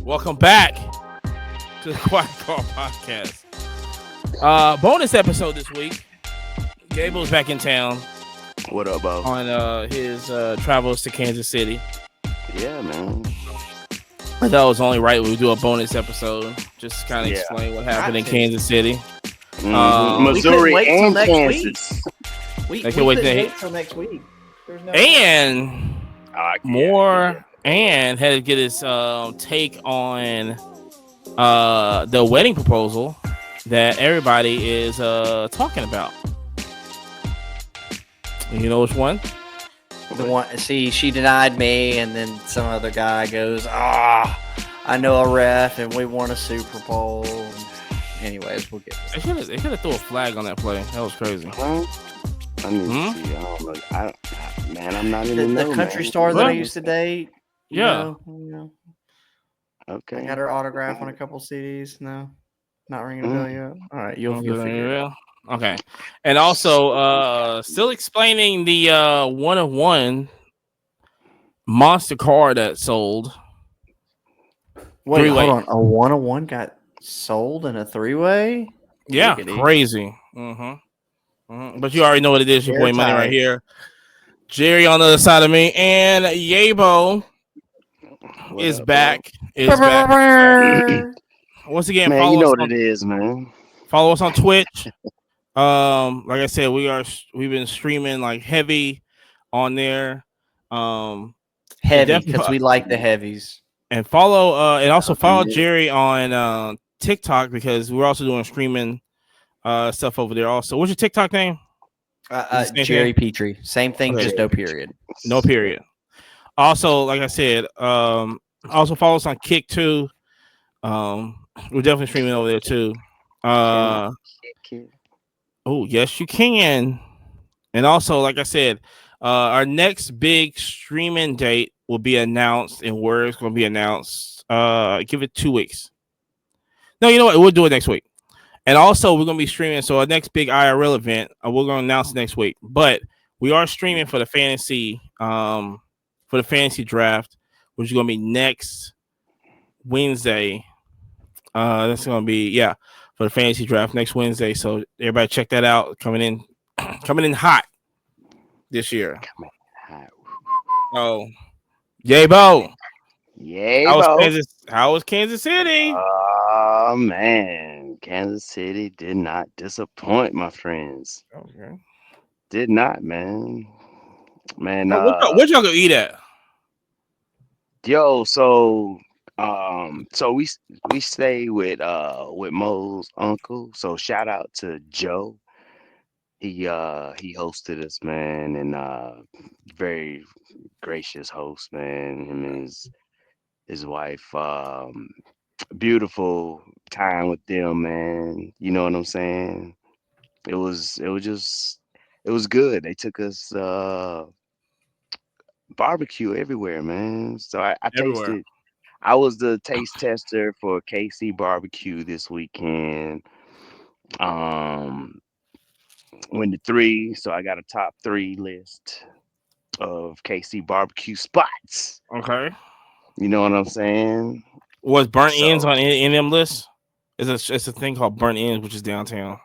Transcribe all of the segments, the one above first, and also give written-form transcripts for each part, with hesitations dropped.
Welcome back to the Quiet Car Podcast. Bonus episode this week. Gable's back in town What up, Bo? on his travels to Kansas City. Yeah, man. I thought it was only right we do a bonus episode, just kind of Yeah. explain what happened in Kansas City. Missouri we couldn't wait till and next Kansas. We They can wait couldn't till- wait till next week. There's no And more, Yeah. and had to get his take on the wedding proposal that everybody is talking about. You know which one? the one. See, she denied me, and then some other guy goes, I know a ref, and we won a Super Bowl. Anyways, we'll get They should have threw a flag on that play. That was crazy. Huh? I need Hmm? to see. I don't know. Man, I'm not in the, the know, country man. star that I What? used to date. Yeah. I Okay. got her autograph on a couple CDs. No, not ringing a bell yet. All right, you'll figure it out. Okay. And also, still explaining the 1-of-1 monster car that sold. Wait, Three-way. hold on. A 101 got sold in a three-way? Yeah, Giggity. crazy. But you already know what it is. Your boy Money right Airtight. here. Jerry on the other side of me. And Yabo What is up, back. Is back. Once again, man, follow you know us what on it is, man. Follow us on Twitch. Like I said, we've been streaming like heavy on there. Heavy, Definitely- because we like the heavies. And follow and also follow Jerry on TikTok because we're also doing streaming stuff over there. Also, what's your TikTok name? Same Jerry Petrie. Same thing, Okay. just no period. No period. Also, like I said, also follow us on Kick too. We're definitely streaming over there too. Oh, yes, you can. And also, like I said, our next big streaming date will be announced and where it's going to be announced. Give it 2 weeks. No, you know what? We'll do it next week. And also, we're going to be streaming. So, our next big IRL event, we're going to announce next week. But we are streaming for the fantasy draft, which is going to be next Wednesday. That's going to be, for the fantasy draft next Wednesday. So everybody check that out. Coming in hot this year. Oh, Yabo. Yeah, How was Kansas City? Oh man, Kansas City did not disappoint, my friends. Okay. Did not, man. Man, What y'all gonna eat at? yo, so we stay with Mo's uncle. So shout out to Joe. He hosted us, man, and very gracious host, man. Him and his wife, beautiful time with them, man. You know what I'm saying? It was good. They took us barbecue everywhere, man. So I Everywhere. tasted. I was the taste tester for KC Barbecue this weekend. Um, went to 3, so I got a top 3 list of KC Barbecue spots. Okay. You know what I'm saying? Was burnt So- ends on any of them lists? It's a thing called burnt ends, which is downtown.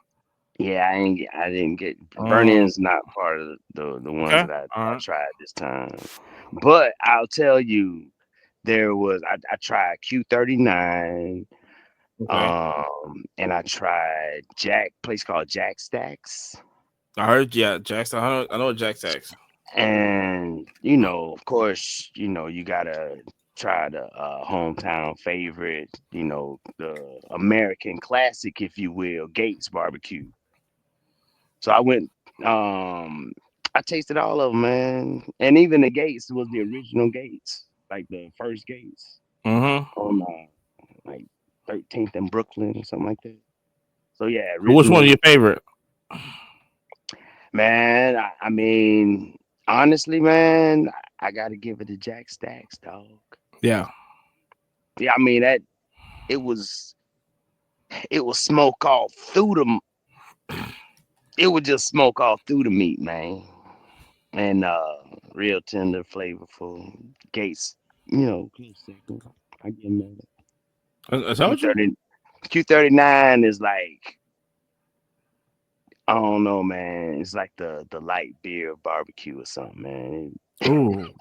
Yeah, I didn't get Oh. burn-in's not part of the ones Okay. that I Alright. tried this time. But I'll tell you, there was I tried Q39, Okay. and I tried place called Jack Stacks. I heard Jackson. I know Jack Stacks. And of course, you gotta try the hometown favorite, the American classic, if you will, Gates Barbecue. So I went, I tasted all of them, man, and even the Gates was the original Gates, like the first Gates Mm-hmm. on like 13th and Brooklyn or something like that. So yeah, Which one original. is your favorite? Man, I mean, honestly, man, I got to give it to Jack Stacks, dog. Yeah. Yeah, I mean it was smoke all through it would just smoke all through the meat, man. And real tender, flavorful. Gates, close second. I give him that. I told you. Q39 is like, I don't know, man. It's like the light beer barbecue or something, man. Ooh.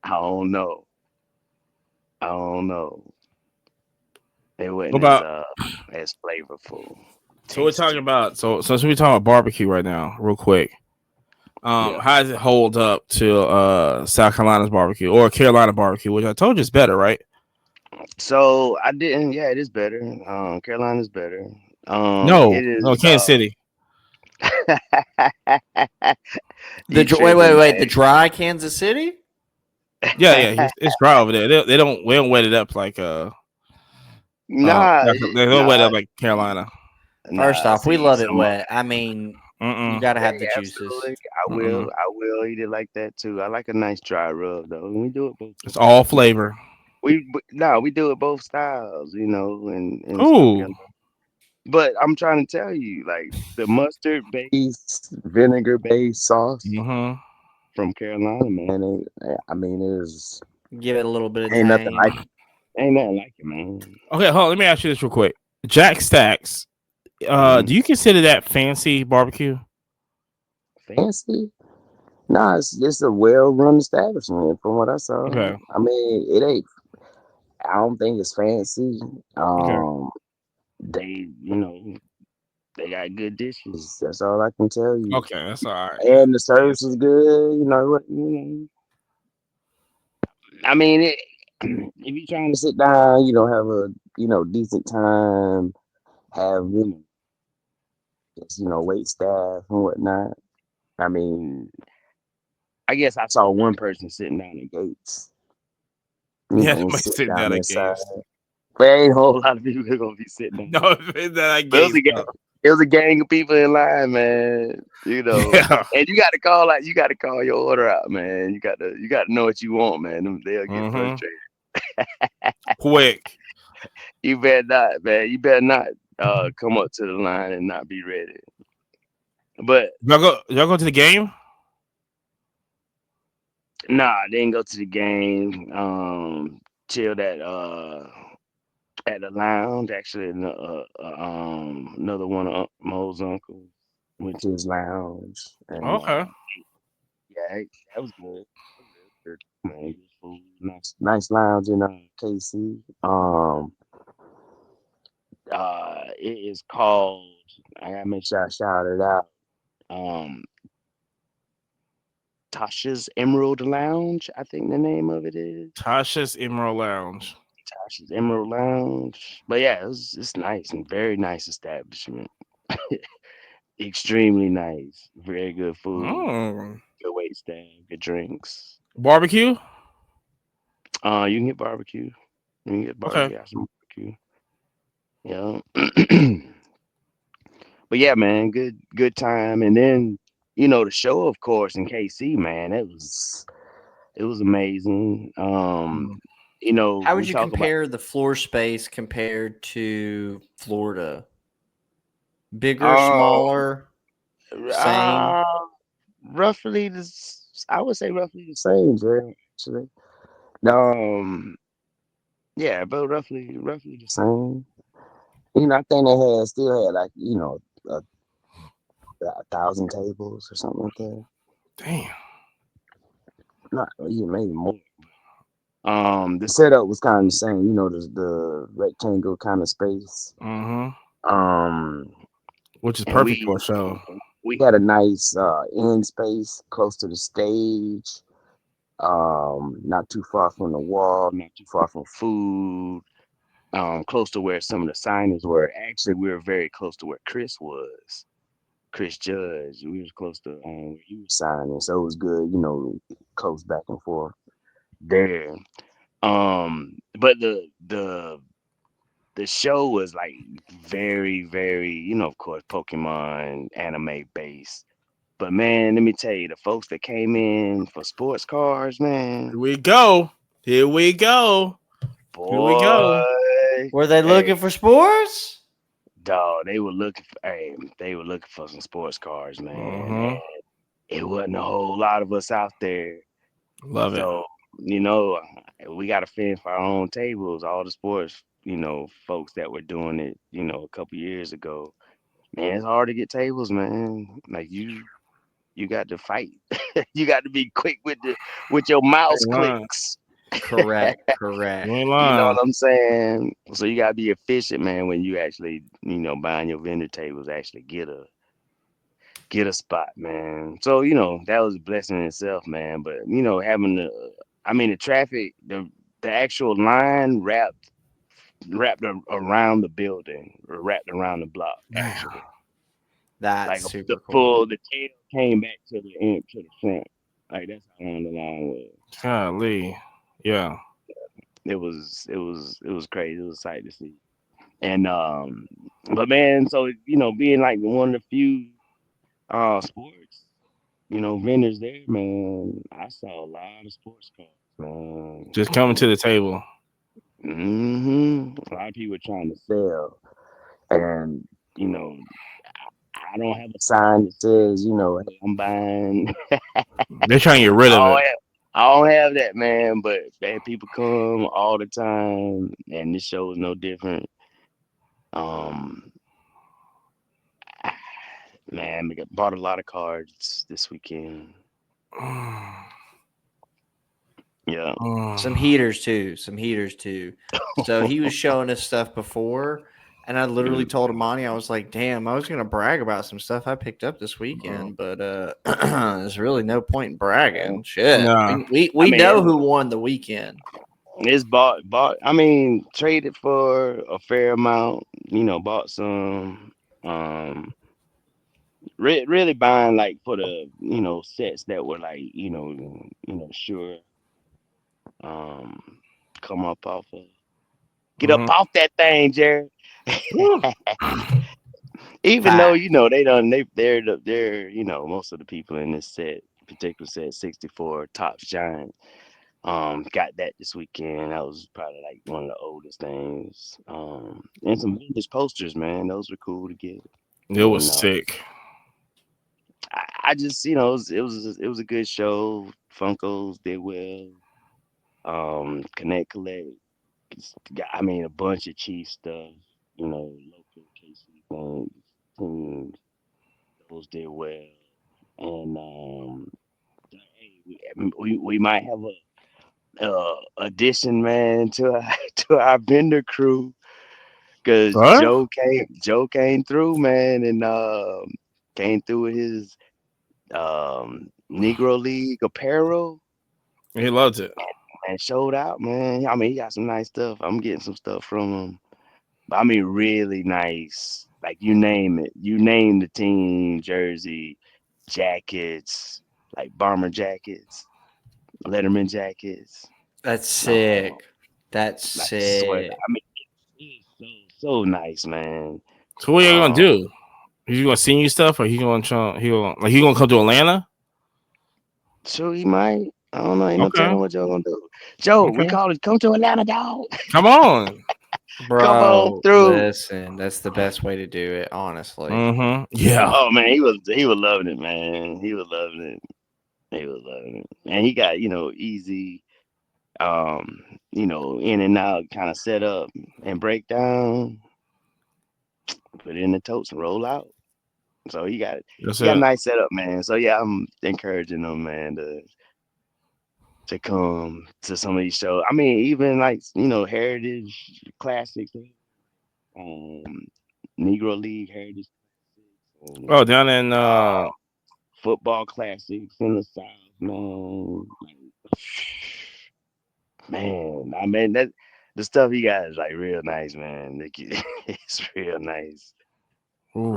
I don't know. I don't know. It What wasn't about? as flavorful, So we're talking tasty. about. So we're talking about barbecue right now, real quick. Yeah. How does it hold up to South Carolina's barbecue or Carolina barbecue, which I told you is better, right? So I didn't. Yeah, it is better. Carolina's better. No, It no, is. Kansas City. You tripping, Wait. The man? dry Kansas City? Yeah, it's dry over there. They don't we don't wet it up like Nah, they don't wet it up like Carolina. First nah. off, we See, love it some. wet. I mean, you Mm-mm. got to Yeah, have the juices. absolutely. I Mm-mm. will. I will eat it like that too. I like a nice dry rub though. We do it both. It's all flavor. We do it both styles, you know, in South Ooh. Carolina. But I'm trying to tell you, like the mustard based, vinegar based sauce Mm-hmm. from Carolina, man. I mean, Give it a little bit of ain't nothing tang. like it. Ain't nothing like it, man. Okay, hold on. Let me ask you this real quick. Jack Stacks. Mhm. Do you consider that fancy barbecue? Fancy? Nah, it's just a well run establishment from what I saw. Okay. I mean, it ain't. I don't think it's fancy. Okay. They, they got good dishes. That's all I can tell you. Okay, that's all right. And the service is good. You know what? I mean, if you're trying to sit down, have a decent time, have just, wait staff and whatnot. I mean, I guess I saw one person sitting down at gates, Yeah, and somebody sitting sitting down down at inside. games. But ain't a whole lot of people that gonna be sitting down No, there. that at But games. No. it was a gang of people in line, man. Yeah. And you got to call out. You got to call your order out, man. You got to know what you want, man. They'll get Mm-hmm. frustrated. Quick. You better not, man. You better not come up to the line and not be ready. But Y'all go to the game? nah, I didn't go to the game. Chilled at the lounge. Actually, another one of Mo's uncles went to his lounge, and Okay. yeah, that was good. Good, man, good food, nice lounge in KC. It is called. I gotta make sure I shout it out. Um, Tasha's Emerald Lounge, I think the name of it is. Tasha's Emerald Lounge. Tasha's Emerald Lounge. But yeah, it's nice and very nice establishment. Extremely nice. Very good food. Mm. Good wait staff. Good drinks. Barbecue? You can get barbecue. You can get Okay. barbecue. Some barbecue. Yeah. But yeah, man, good time. And then, the show, of course, in KC, man, it was amazing. Mm. How would We you talk about compare the floor space compared to Florida? Bigger, um smaller, same? uh, roughly this, I would say roughly the same, Jay, actually. Um, yeah, but roughly the same. I think they still had like, a, a thousand tables or something like that. Damn. Not even maybe more. The setup was kind of the same, the rectangle kind of space. Mm-hmm. Um, Which is and perfect for a show. we had a nice end space close to the stage. Not too far from the wall, not too far from food. Close to where some of the signers were. Actually, we were very close to where Chris was. Chris Judge. We was close to where he was signing, so it was good. Close back and forth there. But the show was like very, very, of course, Pokemon anime based. But man, let me tell you, the folks that came in for sports cars, man, Here we go. Here we go. Here we boy, go. Were they hey, looking for sports? dog, they were looking for some sports cars, man. And Mm-hmm. it wasn't a whole lot of us out there. Love it. So you know, we got to fend for our own tables. All the sports, folks that were doing it, a couple years ago. Man, it's hard to get tables, man. Like you got to fight. You got to be quick with your You mouse ain't lying. clicks. Correct, You correct. ain't You know lying. what I'm saying? So you gotta be efficient, man, when you actually, buying your vendor tables, actually get a spot, man. So, that was a blessing in itself, man. But, having the traffic, the actual line around the building or wrapped around the block, Damn. actually. That's Like super cool. the tail came back to the end to the front. Like that's how long the line was. Golly. Yeah. It was crazy. It was a sight to see. And but man, so being like one of the few sports, vendors there, man, I saw a lot of sports cars, man. Just coming to the table. A lot of people trying to sell, and you know, I don't have a sign that says, hey, I'm buying. They're trying to get rid I of don't it. have, I don't have that, man. But bad people come all the time, and this show is no different. Um, Man, we bought a lot of cards this weekend. Yeah. Some heaters too. Some heaters too. So he was showing us stuff before, and I literally Mm. told Amani, I was like, "Damn, I was gonna brag about some stuff I picked up this weekend, but there's really no point in bragging. Shit, Nah. I we know mean, who won the weekend. it's bought. I mean, traded for a fair amount. Bought some. Um, really buying like for the sets that were like sure um come up off of. Get up Hmm. off that thing, Jared. Woo. Even though Fact. they're most of the people in this particular set 64 Tops Giant got that this weekend. That was probably like one of the oldest things. And some vintage posters, man. Those were cool to get. It was And sick. I just it was a good show. Funkos did well. Connect Collect. I mean a bunch of cheap stuff. Local KC things. Teams, those did well. And hey, we might have a addition, man, to our to our vendor crew because What? Joe came through, man, and came through with his Negro League apparel He loves it. and showed out, man. I mean, he got some nice stuff. I'm getting some stuff from him. But I mean, really nice. Like you name the team jersey, jackets, like bomber jackets, Letterman jackets. That's Um, sick. That's like sweat. sick. I mean, it's so nice, man. So what are you gonna Um, do? He's gonna send you stuff, or he gonna come to Atlanta? so he might. I don't know. Ain't no Okay. telling what Joe gonna do. Joe, we Okay. call it. Come to Atlanta, dog. Come on. Come on Bro, through. listen, that's the best way to do it, honestly. Mm-hmm. Yeah. Oh man, he was loving it, man. He was loving it. He was loving it, and he got easy, in and out kind of set up and breakdown. Put it in the totes and roll out. So That's he got a it. nice setup, man. So yeah, I'm encouraging them, man, to come to some of these shows. I mean, even like Heritage Classics, um, Negro League Heritage Classics, and Oh, down in uh, football classics in the South, man. Man, I mean that the stuff he got is like real nice, man. It's real nice, oof.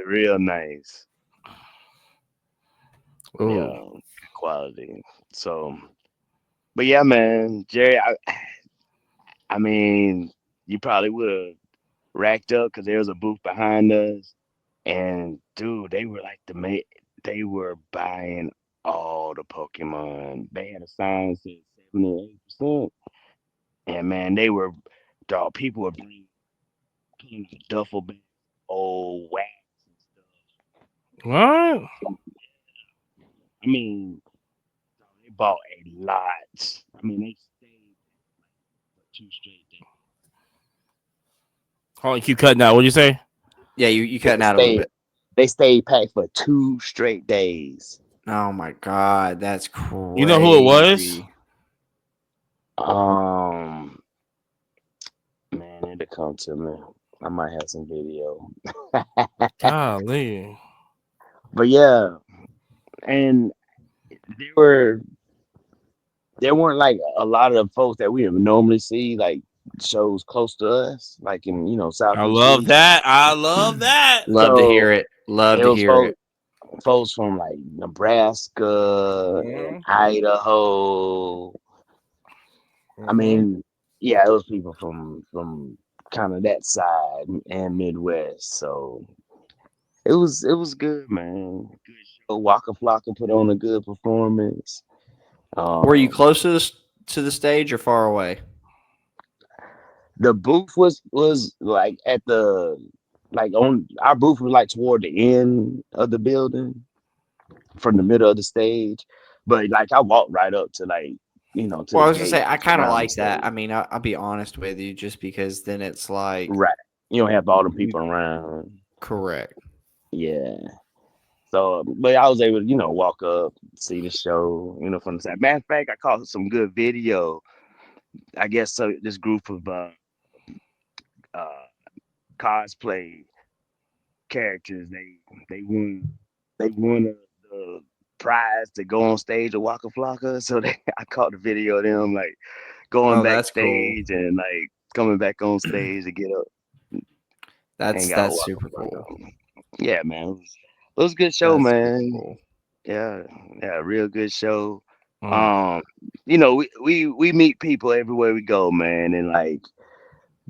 real nice. Yeah, Ooh. good quality. So, but yeah, man, Jerry, I mean, you probably would have racked up because there was a booth behind us, and dude, they were like they were buying all the Pokemon. They had a sign that said 78%, and man, dog. People were bringing like duffel bags, old wax and stuff. What? I mean, they bought a lot. I mean, they stayed for 2 straight days. Oh, you keep cutting out. What'd you say? Yeah, you cutting They out a little stayed, bit. they stayed packed for 2 straight days. Oh my god, that's crazy. You know who it was? Man, it'll come to me. I might have some video. Golly. But yeah, and there weren't like a lot of folks that we would normally see like shows close to us, like in I Southeast love region. that. I love that. Love to hear So it. Love it to was hear it. folks from like Nebraska and Idaho. I mean, yeah, it was people from kind of that side and Midwest. So it was good, man. Good show. Waka Flocka put on a good performance. Were you close to the stage or far away? The booth was like at the on our booth was like toward the end of the building, from the middle of the stage. But like I walked right up to like to Well, I the was gonna gate say I kind of around the like that. stage. I mean, I'll be honest with you, just because then it's like Right. You don't have all them people around. correct. Yeah. So, but I was able to, walk up, see the show, from the side. Matter of fact, I caught some good video. I guess so. This group of cosplay characters, they won the prize to go on stage at Waka Flocka. So I caught the video of them like going Oh, that's cool. backstage and like coming back on stage to get up. That's super cool. Yeah, man. It was a good show, That's super man. cool. Yeah, real good show. Mm. We meet people everywhere we go, man, and like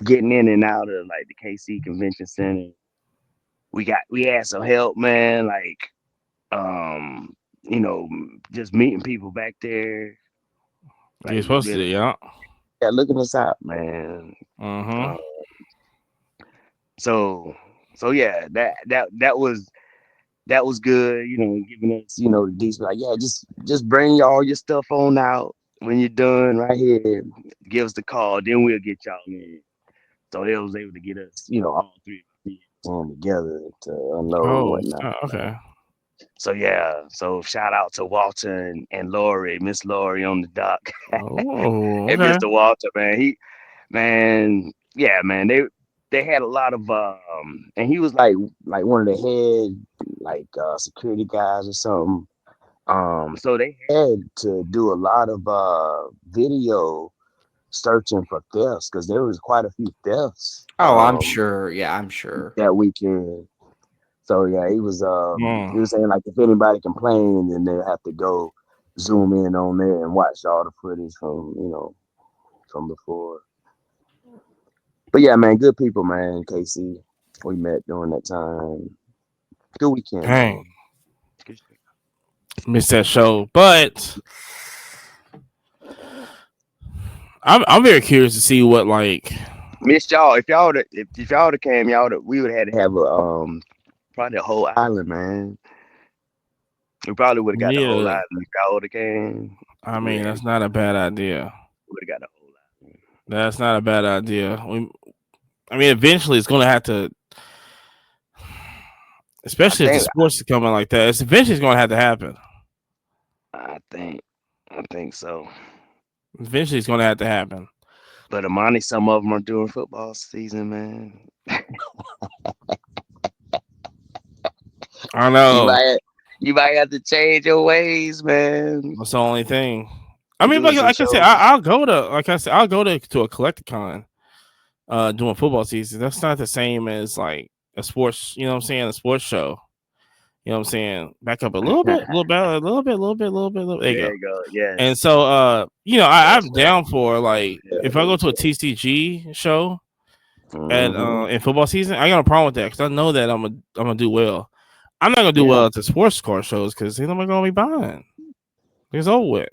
getting in and out of like the KC Convention Center. We had some help, man. Like, just meeting people back there. You're Like, supposed to, yeah. yeah, looking us out, man. Mm-hmm. So yeah, that was good, giving us, the decent, like, yeah, just bring all your stuff on out when you're done right here. Give us the call, then we'll get y'all in. So they was able to get us, all three together to unload and whatnot. Okay. So yeah, so shout out to Walter and Lori, Miss Lori on the dock. Oh, And okay. Mr. Walter, man, yeah, man, they had a lot of and he was like one of the head like security guys or something. So they had to do a lot of video searching for thefts because there was quite a few thefts. Oh, I'm sure. Yeah, I'm sure. That weekend. So yeah, he was saying like if anybody complained, then they'll have to go zoom in on there and watch all the footage from before. But yeah, man, good people, man. KC, we met during that time. Good weekend. Dang. Missed that show, but I'm very curious to see what like. Missed y'all. If y'all would came, we would have had to have a probably a whole island, man. We probably would have got the whole island if y'all would have came. I mean, that's not a bad idea. Would have got the whole island. That's not a bad idea. I mean, eventually it's going to have to, especially if the sports is coming like that. Eventually it's going to have to happen. I think so. Eventually it's going to have to happen. But Amani, some of them are doing football season, man. I know. You might have to change your ways, man. That's the only thing. I mean, like I said, I'll go to a Collecticon doing football season. That's not the same as like a sports, you know what I'm saying, a sports show. You know what I'm saying? Back up a little bit, a little bit. There you go. Yeah. And so I'm down for like if I go to a TCG show in football season, I got no problem with that because I know that I'm gonna do well. I'm not gonna do well at the sports car shows because ain't nobody gonna be buying. It's over with.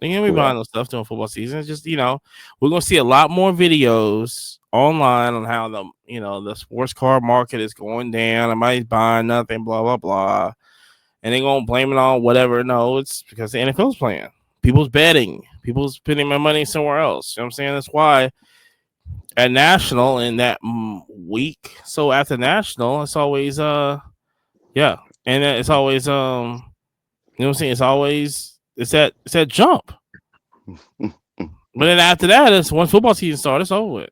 They ain't gonna be buying no stuff during football season. It's just we're gonna see a lot more videos online on how the sports car market is going down. Nobody's buying nothing, blah blah blah, and they're gonna blame it on whatever. No, it's because the NFL's playing. people's betting, people's spending my money somewhere else. You know what I'm saying? That's why at national in that week, so after national, it's always yeah, and it's always you know what I'm saying? It's always it's that jump. But then after that, it's once football season starts, it's over with.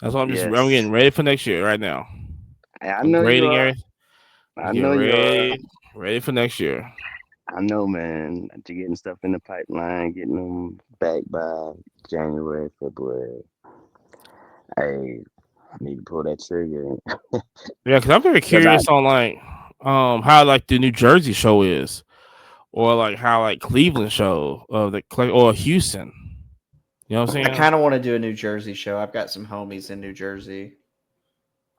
That's why I'm Yes. getting ready for next year right now. I I'm know you grading are. everything. I Getting know you are. ready for next year. I know, man. You're getting stuff in the pipeline, getting them back by January, February. Hey, I need to pull that trigger. Yeah, because I'm very Because I, curious on like how like the New Jersey show is, or like how like Cleveland show of the or Houston. You know what I'm I saying? kind of want to do a New Jersey show. I've got some homies in New Jersey.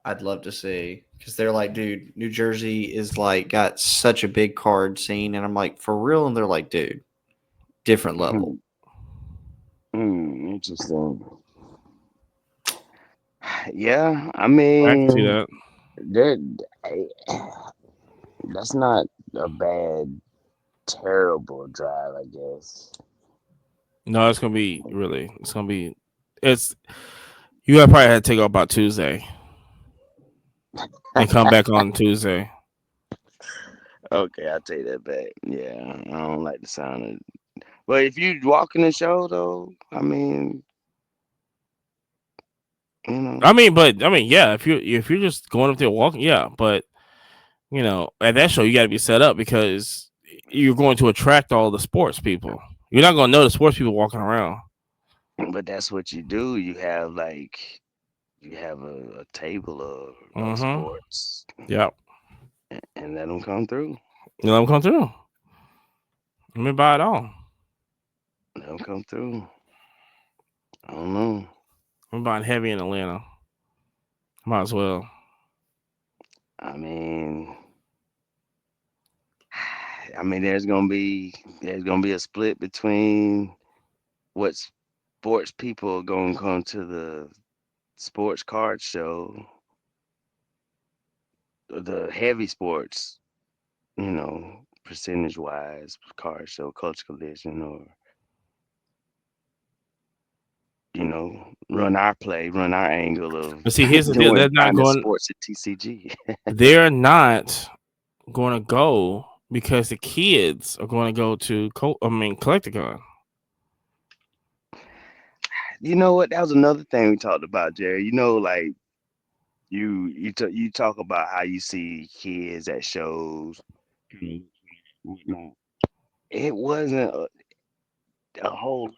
I'd love to see because they're like, dude, New Jersey is like got such a big card scene, and I'm like, for real, and they're like, dude, different level. interesting. Yeah, I I can see mean, that. that that's not a bad, terrible drive, I guess. No, it's gonna be really. It's gonna be. It's you gotta probably have to take off about Tuesday and come back on Tuesday. Okay, I'll take that back. Yeah, I don't like the sound of it. But if you walking the show, though, I mean, you know, But I mean, yeah. If you're just going up there walking, yeah. But you know, at that show, you got to be set up because you're going to attract all the sports people. You're not going to know the sports people walking around. but that's what you do. You have a table of Mm-hmm. sports Yep. and let them come through. You let them come through. Let me buy it all. Let them come through. I don't know. I'm buying heavy in Atlanta. Might as well. I mean, there's gonna be a split between what sports people are gonna come to the sports card show, the heavy sports, percentage wise, card show, Culture Collision, or run our angle of But see, here's the deal. doing They're not finest going. sports at TCG. They're not going to go because the kids are going to go to. Collecticon. You know what? That was another thing we talked about, Jerry. Like you talk about how you see kids at shows, whatnot. It wasn't a whole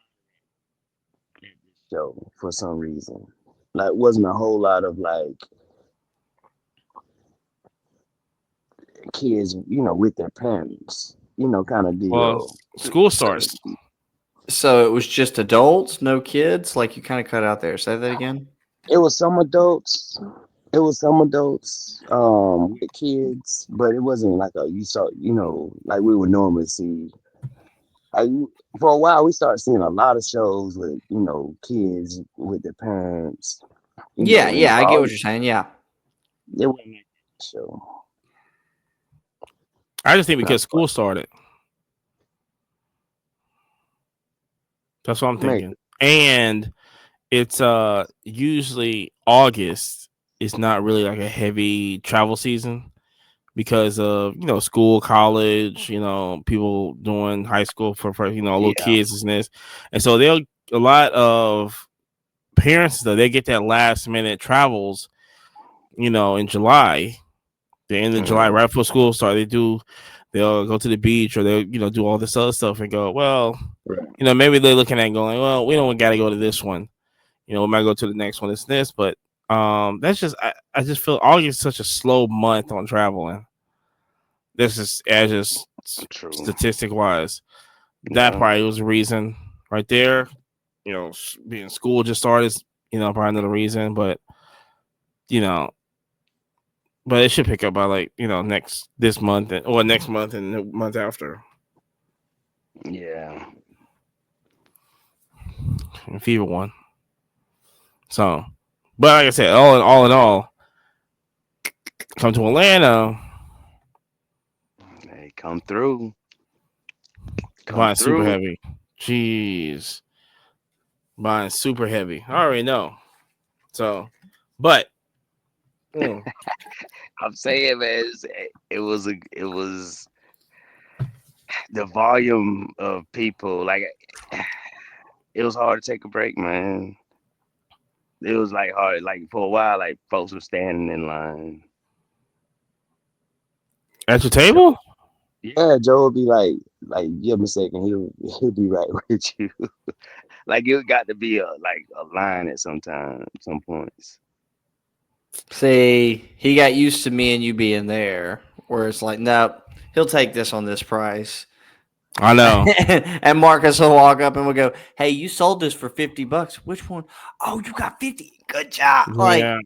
show for some reason. Like, wasn't a whole lot of like kids, with their parents, kind of Well, deal. school So, started. so it was just adults, no kids. Like you kind of cut out there. Say that again. It was some adults. It was some adults with kids, but it wasn't like you saw, like we would normally see. Like, for a while, we started seeing a lot of shows with, kids with their parents, Yeah, yeah, I get what involved. you're saying. Yeah. It wasn't like that show. I just think Not because school started. That's what I'm maybe. thinking. And it's usually August is not really like a heavy travel season because of school, college, people doing high school for little Yeah. kids and this, and so a lot of parents though they get that last minute travels, in July, the end of July, Mhm. right before school start. They'll go to the beach or they'll do all this other stuff and go, well, Right. maybe they're looking at going, well, we don't got to go to this one. We might go to the next one. It's this, but that's just I just feel August is such a slow month on traveling. This is just True. statistic wise. That Yeah. probably was the reason right there. Being school just started, probably another reason, but but it should pick up by like this month or next month and the month after. Yeah. And Fever one. So, but like I said, all in all, come to Atlanta. They come through. Buying super through. heavy. Jeez. Buying super heavy. I already know. So, but I'm saying, man, it was the volume of people. Like, it was hard to take a break, man. It was like hard. Like for a while, like folks were standing in line. at your table? Yeah, Joe would be like, give him a second. He'll be right with you. Like it got to be a line at some points. See, he got used to me and you being there, where it's like, nope, he'll take this on this price. I know. And Marcus will walk up and we'll go, "Hey, you sold this for $50. Which one? Oh, you got 50. Good job." Yeah.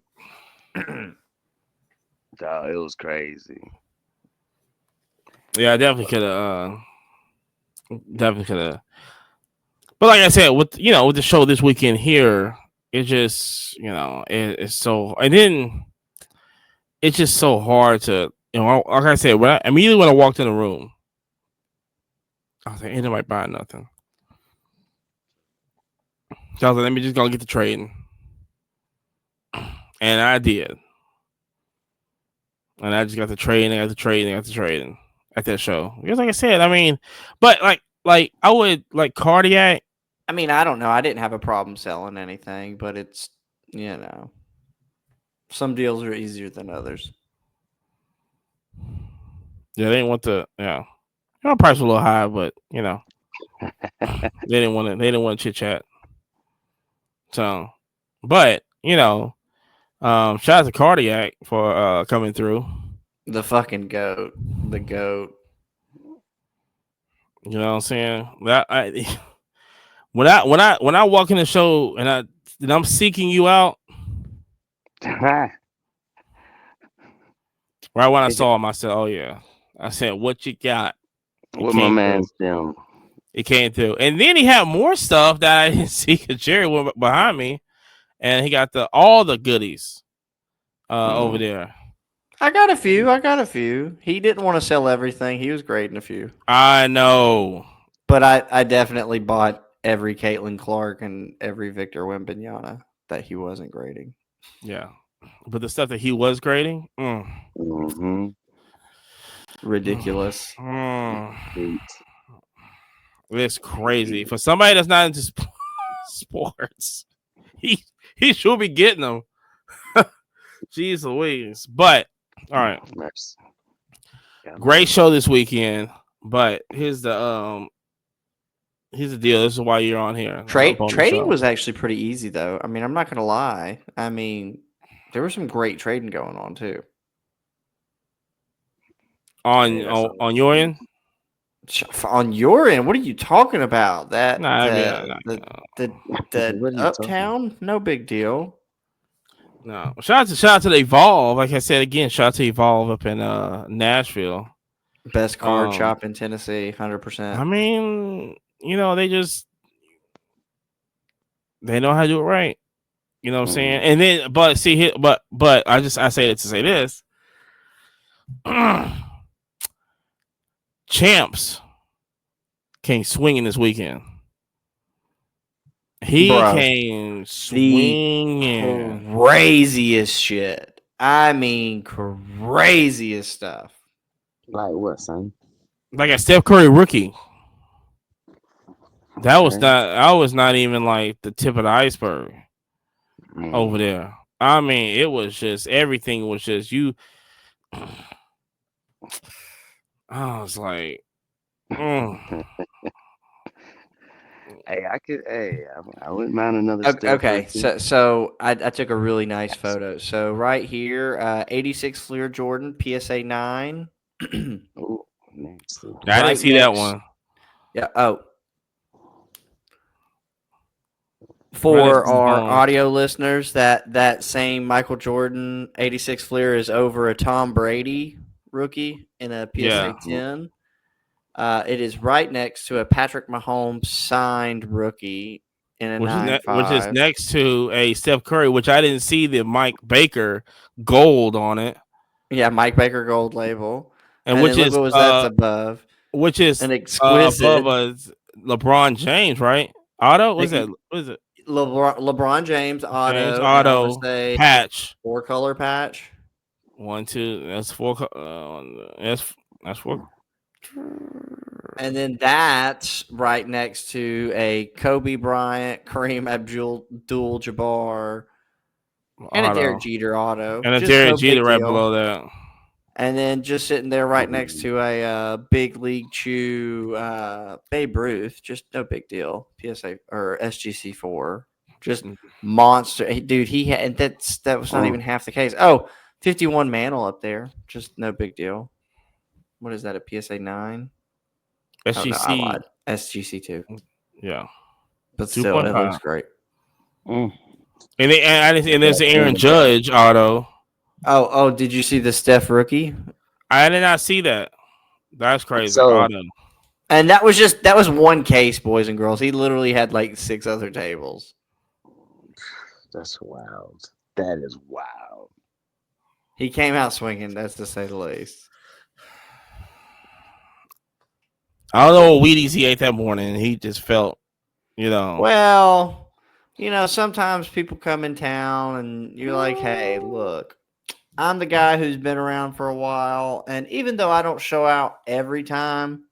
Dog, it was crazy. Yeah, I definitely could have. Definitely could have. But like I said, with the show this weekend here, it just it's so, and then it's just so hard to like I said, immediately when I walked in the room, I was like, ain't nobody buying nothing. So I was like, let me just go get the trading, and I did, and I just got the trading, at that show. Because like I said, I mean, but like I would like Cardiac. I mean, I don't know. I didn't have a problem selling anything, but it's, some deals are easier than others. Yeah, they didn't want price was a little high, but they didn't want to chit chat. So, but shout out to Cardiac for coming through. The fucking goat. The goat. You know what I'm saying? When I walk in the show and I'm seeking you out, right when I saw him, I said, "Oh yeah." I said, "What you got?" With my man's them. It came through, and then he had more stuff that I didn't see because Jerry went behind me, and he got all the goodies over there. I got a few. He didn't want to sell everything. He was grading a few. I know. But I definitely bought every Caitlin Clark and every Victor Wembanyama that he wasn't grading. Yeah. But the stuff that he was grading, ridiculous. It's crazy. For somebody that's not into sports, he should be getting them. Jeez Louise. But all right. Great show this weekend. But here's the deal. This is why you're on here. Trading was actually pretty easy though. I mean, I'm not gonna lie. I mean, there was some great trading going on too. On your end? On your end? What are you talking about? That the Uptown? No big deal. No. Shout out to the Evolve. Like I said again, shout out to Evolve up in Nashville. Best card shop in Tennessee, 100%. I mean, they know how to do it right. You know what I'm saying? And then, but see, but I say it to say this. Champs came swinging this weekend. He came swinging. Craziest shit. I mean, craziest stuff. Like what, son? Like a Steph Curry rookie. That was not even like the tip of the iceberg over there. I mean, it was just everything was just you. I was like, Hey, I wouldn't mind another. Okay, so I took a really nice photo. So right here, 86 Fleer Jordan PSA 9. Oh, nasty. I didn't see that one. Yeah. Oh. For our audio listeners, that same Michael Jordan 86 Fleer is over a Tom Brady rookie in a PSA 10. It is right next to a Patrick Mahomes signed rookie in a 9.5. Which is next to a Steph Curry, which I didn't see the Mike Baker gold on it. Yeah, Mike Baker gold label. And which is that's above. which is An exquisite above LeBron James, right? Auto, what is that? What is it? LeBron James James auto, and I'm gonna Auto say patch. 4-color patch. 1, 2. That's four. That's four. And then that's right next to a Kobe Bryant, Kareem Abdul-Jabbar, and a Derek Auto. Jeter auto. And a Just Derek no Jeter big right deal. below that. And then just sitting there right next to a Big League Chew Babe Ruth. Just no big deal. PSA or SGC4. Just monster. Hey, dude, he had, and that was not even half the case. Oh, 51 Mantle up there. Just no big deal. What is that, a PSA 9? Oh, no, I SGC. lied. SGC2. Yeah. But still, it looks great. Mm. And there's the Aaron Judge auto. Oh, did you see the Steph rookie? I did not see that. That's crazy. So- auto. And that was one case, boys and girls. He literally had like 6 other tables. That's wild. That is wild. He came out swinging, that's to say the least. I don't know what Wheaties he ate that morning. He just felt, Well, sometimes people come in town and you're like, hey, look, I'm the guy who's been around for a while. And even though I don't show out every time,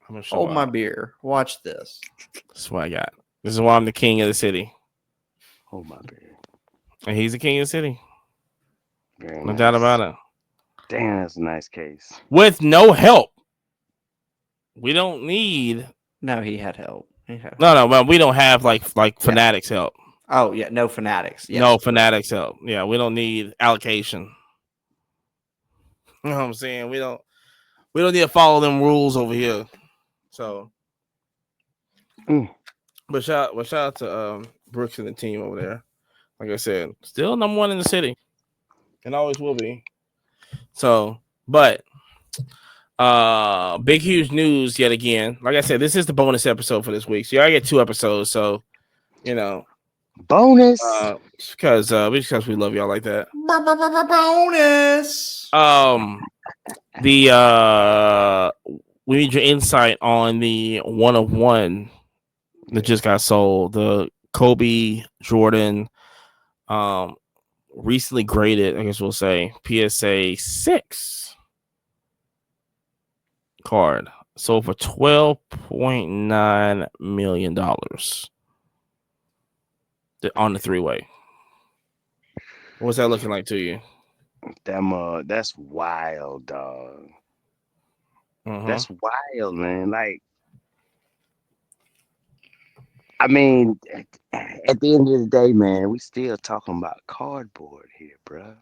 I'm gonna show hold my out. beer. Watch this. That's what I got. This is why I'm the king of the city. Hold my beer. And he's the king of the city. Very No nice. doubt about it. Damn, that's a nice case. With no help. We don't need. No, he had help. No, but we don't have like Fanatics help. Oh, yeah, no Fanatics. Yes. No Fanatics help. Yeah, we don't need allocation. You know what I'm saying? We don't need to follow them rules over here. So, but shout out to Brooks and the team over there. Like I said, still number 1 in the city, and always will be. So, but big huge news yet again. Like I said, this is the bonus episode for this week. So you already get 2 episodes. So, bonus. Because we love y'all like that. Bonus. We need your insight on the 1-of-1 that just got sold. The Kobe Jordan, recently graded, I guess we'll say PSA 6 card sold for $12.9 million on the 3-way. What's that looking like to you? That's wild, dog. Uh-huh. That's wild, man. Like, I mean, at the end of the day, man, we still talking about cardboard here, bro.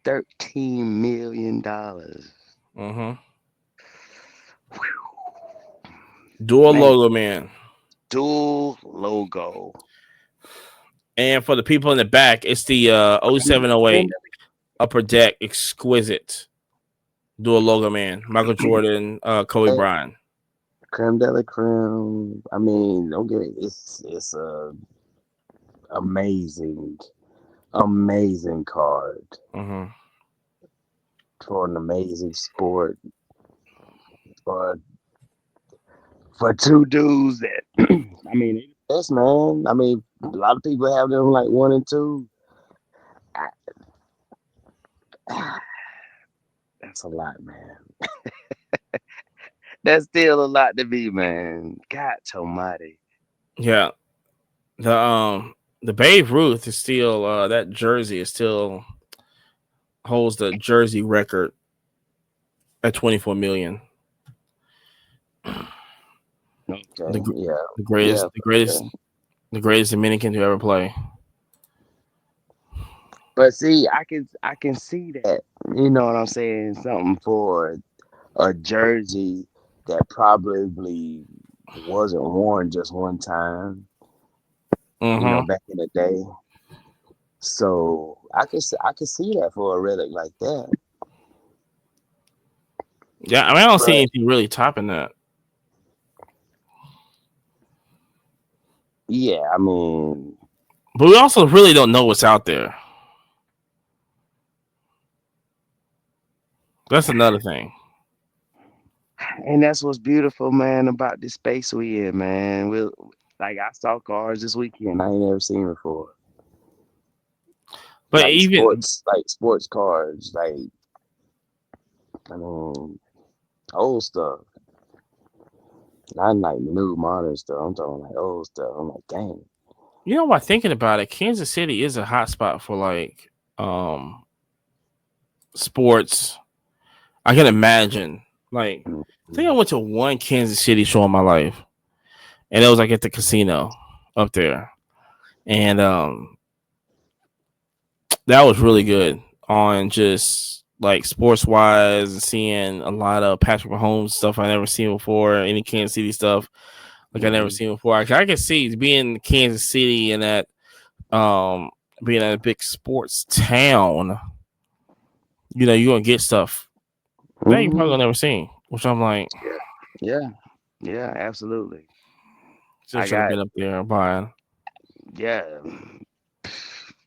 $13 million. Uh-huh. Dual logo, man. Dual logo. And for the people in the back, it's the 0708 Upper Deck Exquisite dual logo, man. Michael Jordan, Kobe Bryant. Creme de la creme. I mean, don't get it. It's a amazing card for an amazing sport. For 2 dudes that I mean, yes, man. I mean, a lot of people have them like 1 and 2. That's a lot, man. That's still a lot to be, man. God almighty. Yeah. The Babe Ruth is still that jersey is still holds the jersey record at 24 million. Okay. The greatest Dominican to ever play. But see, I can see that. You know what I'm saying? Something for a jersey that probably wasn't worn just one time. Back in the day. So I could see that for a relic like that. Yeah, I mean, I don't see anything really topping that. Yeah, I mean, but we also really don't know what's out there. That's another thing. And that's what's beautiful, man, about this space we in, man. Like I saw cars this weekend I ain't never seen before. But even Like sports cars, like I mean old stuff. Not like new modern stuff. I'm talking like old stuff. I'm like, dang. by thinking about it, Kansas City is a hot spot for like sports. I can imagine. Like, I think I went to one Kansas City show in my life, and it was like at the casino up there, and that was really good on just like sports wise and seeing a lot of Patrick Mahomes stuff I never seen before, any Kansas City stuff like I never seen before. I can see being Kansas City and that being a big sports town, you're gonna get stuff that you probably never seen, which I'm like, Yeah, absolutely. just should have been up there buying. Yeah,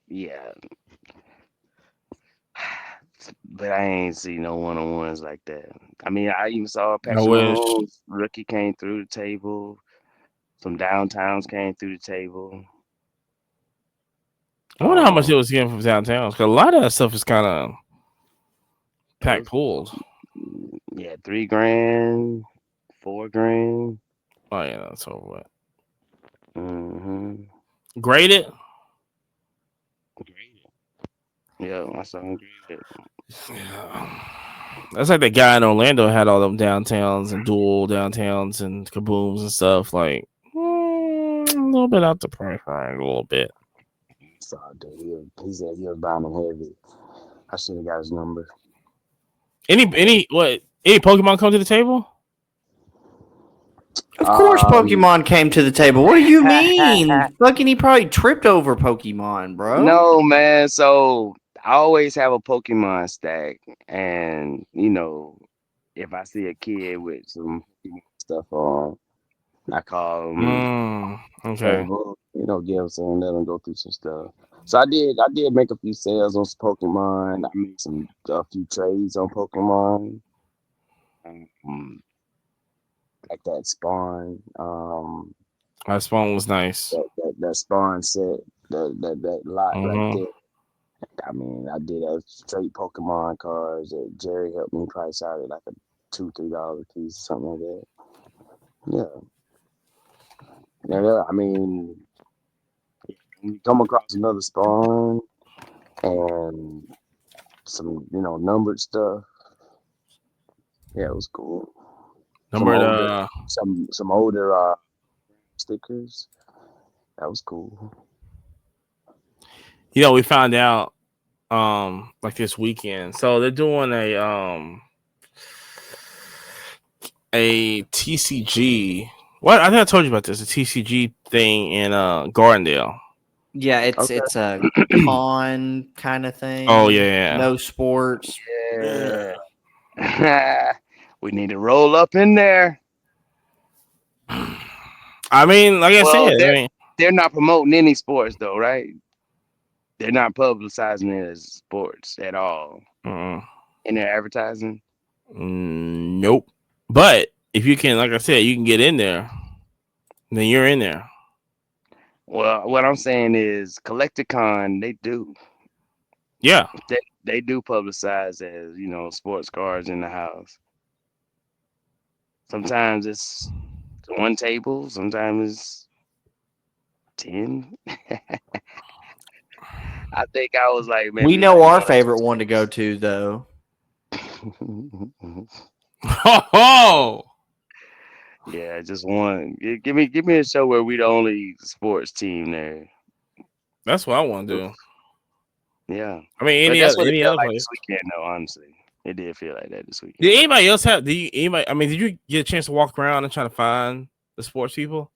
yeah. But I ain't see no one-on-ones like that. I mean, I even saw I Patrick wish. Mahomes rookie came through the table. Some downtowns came through the table. I wonder how much it was getting from downtown, because a lot of that stuff is kind of packed pools. Yeah, $3,000, $4,000. Oh yeah, that's over with. Mm-hmm. Graded. Yeah, I saw him graded. Yeah. That's like the guy in Orlando had all them downtowns and dual downtowns and kabooms and stuff. Like a little bit out the price range, a little bit. So dude, he said he was buying them heavy. I should have got his number. Any Pokemon come to the table? Of course, Pokemon came to the table. What do you mean? Fucking, he probably tripped over Pokemon, bro. No, man. So I always have a Pokemon stack, and if I see a kid with some stuff on, I call them. Okay. Give them some, let them go through some stuff. So I did make a few sales on some Pokemon. I made a few trades on Pokemon. Like that Spawn. That Spawn was nice. That Spawn set, that lot right there. I mean, I did a straight Pokemon cards that Jerry helped me price out at like a $2-3 piece, something like that. Yeah. I mean, when you come across another Spawn and some, numbered stuff, yeah, it was cool. Numbered some older stickers, that was cool. We found out like this weekend. So they're doing a TCG. What I think I told you about this, a TCG thing in Gardendale. Yeah, it's a con kind of thing. Oh yeah. No sports. Yeah. We need to roll up in there. I mean, like I said, they're not promoting any sports though, right? They're not publicizing it as sports at all. In their advertising. Nope. But if you can, like I said, you can get in there, then you're in there. Well, what I'm saying is Collecticon, they do. Yeah. They do publicize as, sports cards in the house. Sometimes it's one table, sometimes it's 10. I think I was like, man. We know our favorite one to go to, though. Oh. Yeah, just one. Give me a show where we the only sports team there. That's what I want to do. Yeah. I mean, any other like place. this weekend, though, honestly. It did feel like that this weekend. Did anybody else have? Did you get a chance to walk around and try to find the sports people?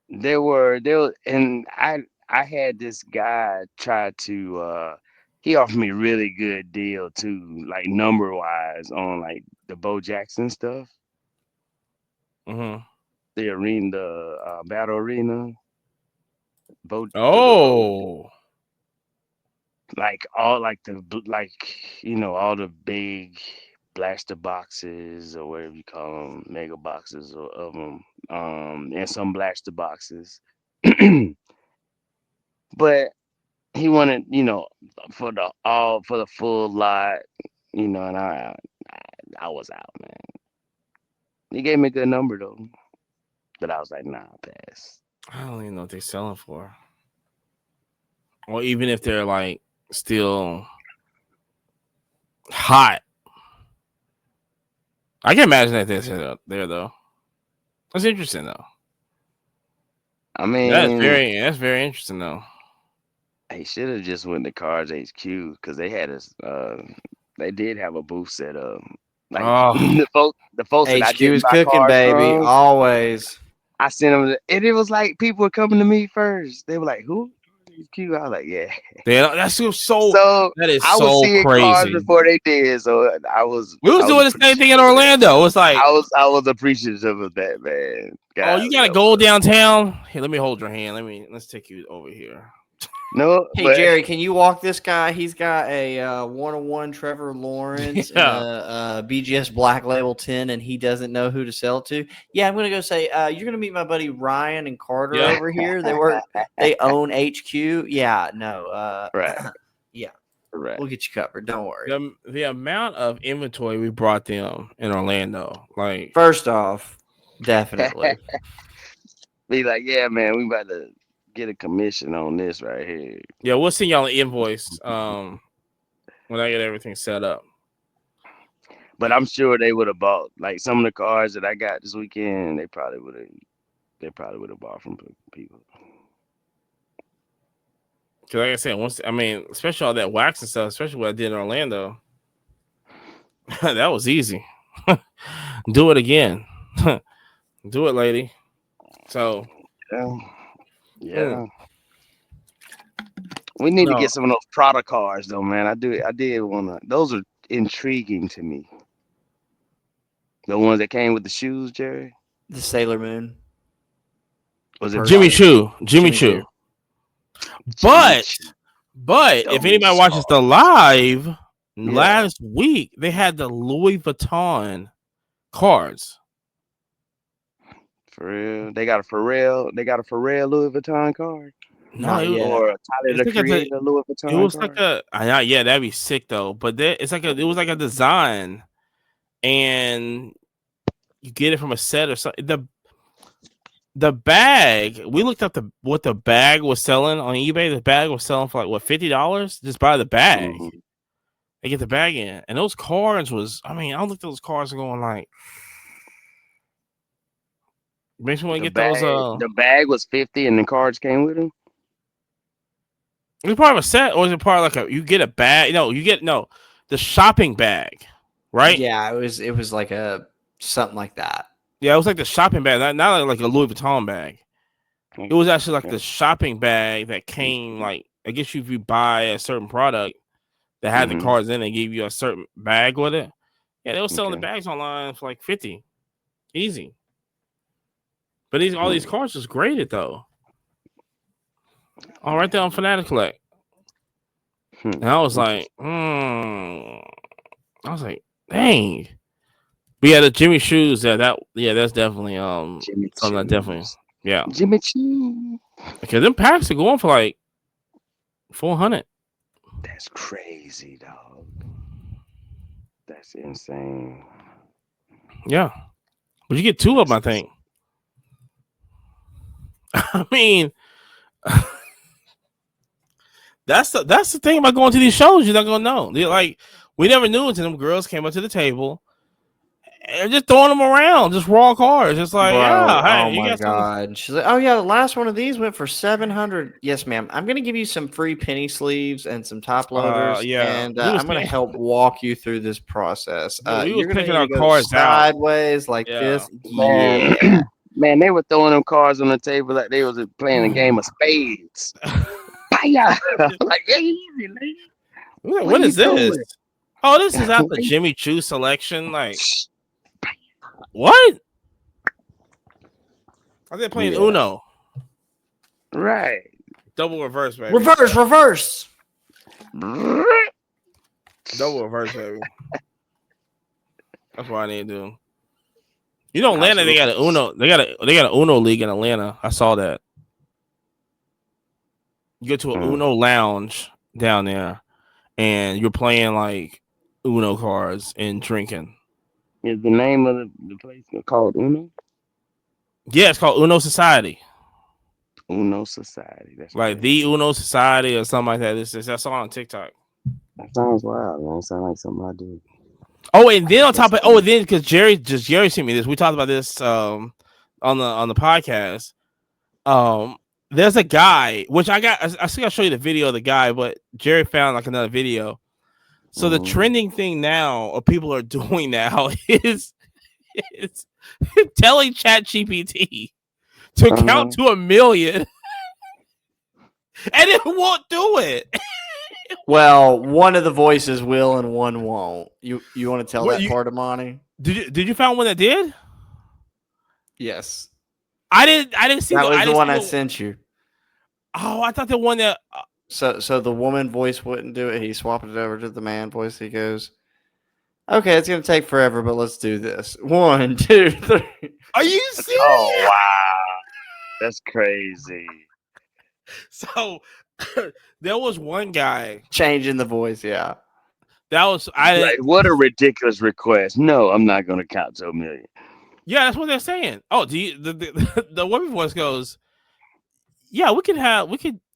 There were, and I had this guy try to. He offered me a really good deal too, like number wise on like the Bo Jackson stuff. The arena, the battle arena. Like all all the big blaster boxes or whatever you call them, mega boxes of them, and some blaster boxes. But he wanted, for the full lot, and I was out, man. He gave me a good number though, but I was like, nah, pass. I don't even know what they're selling for. Or even if they're like still hot. I can imagine that they're there though. That's interesting though. I mean, That's very interesting though. he should have just went to Cars HQ because they had us. They did have a booth set up. Like Oh. the folks that I HQ did is buy cooking, cars baby. from, Always. I sent them, and it was like people were coming to me first. They were like, "Who?" HQ. I was like, "Yeah." That's so So that is I was so seeing cars crazy. before they did, so We was doing the same thing in Orlando. It was like, I was appreciative of that, man. oh, you gotta go downtown. Here, let me hold your hand. Let's take you over here. No, Hey, but Jerry, can you walk this guy? He's got a 101 Trevor Lawrence and a BGS Black Label 10, and he doesn't know who to sell to. Yeah, I'm going to go say, you're going to meet my buddy Ryan and Carter over here. They own HQ. Yeah, no. Right. Yeah. Right. We'll get you covered. Don't worry. The amount of inventory we brought them in Orlando, like, First off, definitely. Be like, yeah, man, we about to get a commission on this right here. Yeah, we'll send y'all an invoice when I get everything set up. But I'm sure they would have bought like some of the cars that I got this weekend. They probably would have bought from people. Cause like I said, especially all that wax and stuff, especially what I did in Orlando, that was easy. Do it again. Do it, lady. So yeah. We need to get some of those Prada cars though, man. I did wanna. Those are intriguing to me. The ones that came with the shoes, Jerry. The Sailor Moon. Was it Jimmy Choo? Jimmy Choo. But if anybody watches the live last week, they had the Louis Vuitton cards. For real, they got a Pharrell Louis Vuitton card. No, or a Tyler the Creator Louis Vuitton. It was card. yeah, that'd be sick though. But it was like a design, and you get it from a set or something. The bag, we looked up what the bag was selling on eBay. The bag was selling for like $50. Just buy the bag. Mm-hmm. They get the bag in, and those cards was. I looked at those cards and going like, makes me want to get those. The bag was $50, and the cards came with them. It was part of a set, or is it part of like you get a bag? No, the shopping bag, right? Yeah, it was like something like that. Yeah, it was like the shopping bag, not like a Louis Vuitton bag. It was actually like the shopping bag that came, like, I guess if you buy a certain product that had the cards in, they gave you a certain bag with it. Yeah, they were selling the bags online for like $50, easy. But all these cards was graded though. All right there on Fanatic Collect. And I was like, dang. But yeah, the Jimmy Shoes, that's definitely something that definitely, yeah. Jimmy Choo. Because them packs are going for like $400. That's crazy, dog. That's insane. Yeah, but you get two of them, I think. I mean, that's the thing about going to these shows. You're not gonna know. They're like, we never knew until them girls came up to the table and just throwing them around, just raw cars. Just like, oh my god. She's like, oh yeah, the last one of these went for $700. Yes, ma'am. I'm gonna give you some free penny sleeves and some top loaders. And I'm gonna help walk you through this process. You're gonna picking our go cars sideways like this. Yeah. Man, they were throwing them cards on the table like they was playing a game of spades. Like, easy, lady. What is this? Oh, this is out the Jimmy Choo selection. Like, what? Are they playing Uno? Right. Double reverse, baby. Reverse. Double reverse, baby. That's what I need to do. You know, House Atlanta, they got an rules. Uno. They got an Uno league in Atlanta. I saw that. You go to an Uno lounge down there, and you're playing like Uno cards and drinking. Is the name of the place called Uno? Yeah, it's called Uno Society. Uno Society. That's Like crazy. the Uno Society or something like that. That's all on TikTok. That sounds wild, man. It sounds like something I do. Oh, and then on top of then because Jerry sent me this. We talked about this on the podcast. There's a guy which I still gotta show you the video of the guy, but Jerry found like another video. So the trending thing now, or people are doing now, is telling ChatGPT to count to 1 million, and it won't do it. Well, one of the voices will and one won't. You want to tell that part of Monty? Did you find one that did? Yes. I didn't see that. Was the one I sent you. Oh, I thought the one that. So the woman voice wouldn't do it. He swapped it over to the man voice. He goes, "Okay, it's gonna take forever, but let's do this. 1, 2, 3." Are you serious? Oh wow, that's crazy. So there was one guy changing the voice. Yeah, that was Like, what a ridiculous request. No, I'm not gonna count to 1 million. Yeah, that's what they're saying. Oh, the woman voice goes, yeah, we could,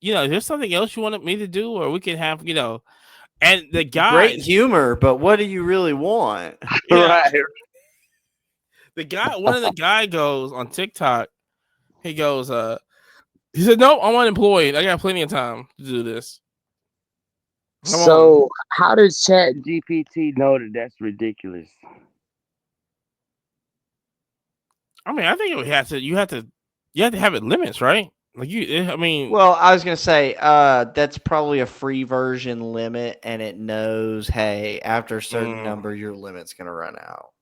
there's something else you wanted me to do, or we can have, and the guy, great humor, but what do you really want? Right. One of the guy goes on TikTok, he goes, he said, no, I'm unemployed. I got plenty of time to do this. So how does ChatGPT know that that's ridiculous? I mean, I think you have to have it limits, right? Like well, I was gonna say that's probably a free version limit, and it knows, hey, after a certain number, your limit's gonna run out.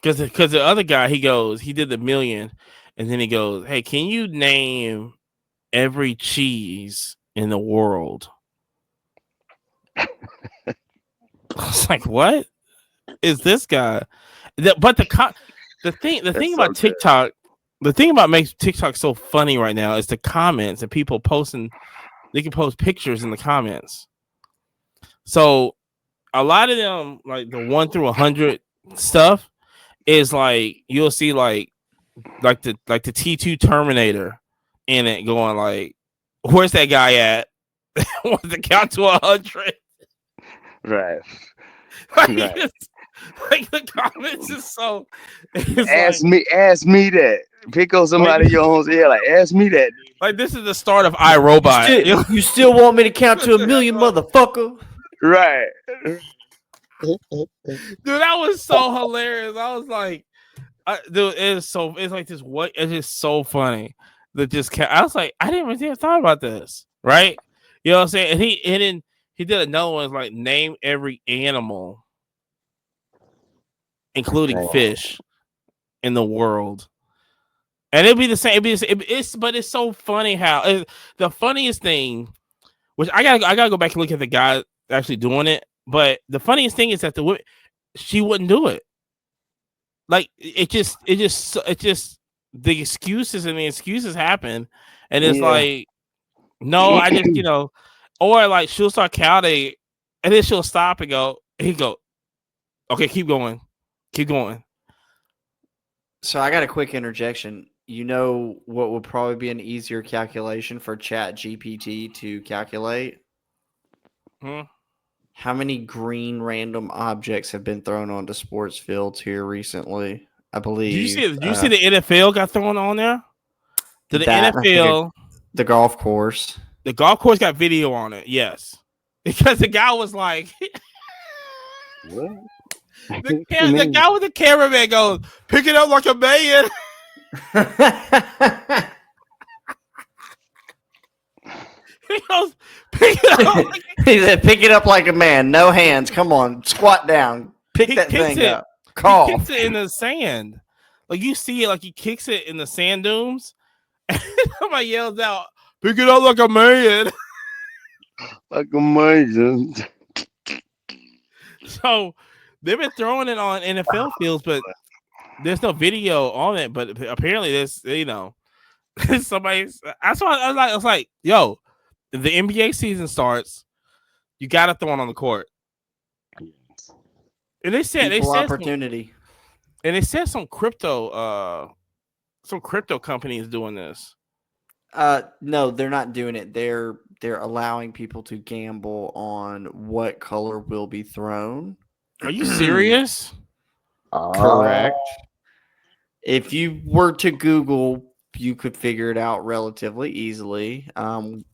Because the other guy, he did the 1 million, and then he goes, hey, can you name every cheese in the world? I was like, what is this guy? But the thing about TikTok. The thing about makes TikTok so funny right now is the comments and people posting. They can post pictures in the comments. So a lot of them, like the 1 through 100 stuff, is like you'll see like the T2 Terminator in it going like, where's that guy at? Wants to count to 100. Right. Like the comments is so. Ask me that. Pick up somebody your own ear. Like, ask me that. Like, this is the start of iRobot. You still want me to count to 1 million, motherfucker? Right. Dude, that was so hilarious. I was like, dude, it's like this. What? It's just so funny. I was like, I didn't even thought about this, right? You know what I'm saying? And he did another one, like name every animal, including fish, in the world. And it'd be the same. But it's so funny how the funniest thing, which I gotta go back and look at the guy actually doing it. But the funniest thing is that she wouldn't do it. Like it just the excuses happen, and it's like, no, I just or like she'll start counting, and then she'll stop and go. He'd go, okay, keep going. So I got a quick interjection. You know what would probably be an easier calculation for ChatGPT to calculate? How many green random objects have been thrown onto sports fields here recently? I believe. Did you see the NFL got thrown on there? The NFL, the golf course. The golf course got video on it. Yes, because the guy was like, what? The guy with the cameraman goes, pick it up like a man. He goes, pick it up. He said, pick it up like a man. No hands. Come on. Squat down. Pick that thing up. Call. He kicks it in the sand. Like you see it, like he kicks it in the sand dunes. And somebody yells out, pick it up like a man. Like a man. So They've been throwing it on NFL fields, but there's no video on it. But apparently, there's somebody's. That's why I was like, yo, if the NBA season starts, you got to throw it on the court. And they said opportunity. And they said some crypto companies doing this. No, they're not doing it. They're allowing people to gamble on what color will be thrown. Are you serious? Correct. If you were to Google, you could figure it out relatively easily.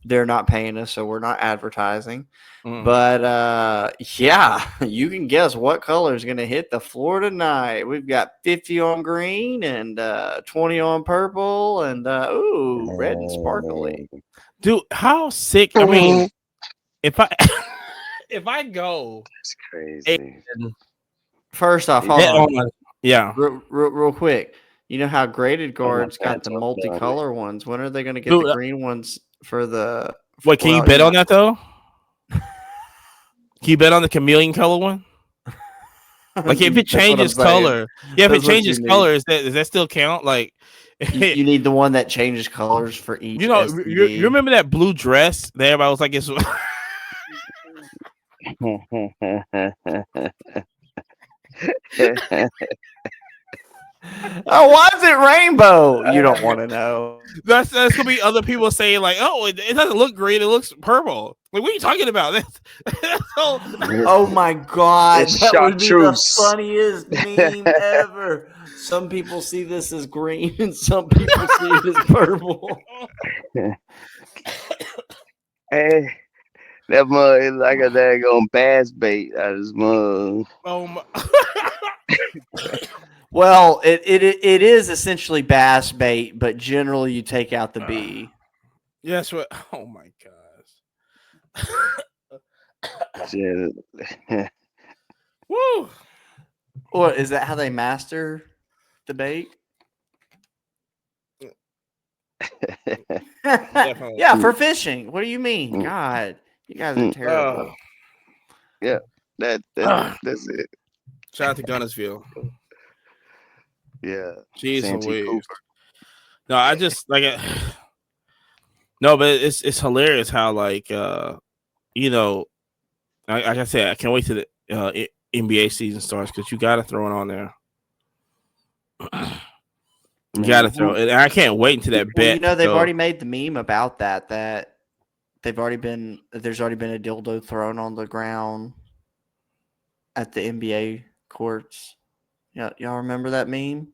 They're not paying us, so we're not advertising. But yeah, you can guess what color is going to hit the floor tonight. We've got 50 on green and 20 on purple and red and sparkly. Dude, how sick? I mean, if I go, that's crazy. First off, hold on. Yeah, real quick. You know how Graded Guards got the multicolor ones? When are they going to get the green ones for the? Wait, can you bet on that though? Can you bet on the chameleon color one? Like if it changes color, if it changes color, does that still count? Like you need the one that changes colors for each. You know, you remember that blue dress that everybody was like, it's. Oh, why is it rainbow? You don't want to know. That's gonna be other people saying like, oh, it doesn't look green, it looks purple. Like, what are you talking about? Oh my god, that would be the funniest meme ever. Some people see this as green, and some people see it as purple. Hey, that mug is like a daggone bass bait out of this mug. Oh my. Well, it is essentially bass bait, but generally you take out the B. Yes, what? Oh my gosh. Woo! What is that? How they master the bait? Yeah, for fishing. What do you mean? God, you guys are terrible. Yeah, that's it. Shout out to Gunnersville. Yeah. Jeez Louise. No, I just like it. No, but it's hilarious how like you know, like I said, I can't wait till the NBA season starts because you got to throw it on there. You got to throw it. And I can't wait until that bet. You know, they've already made the meme about that there's already been a dildo thrown on the ground at the NBA courts. Yeah, y'all remember that meme?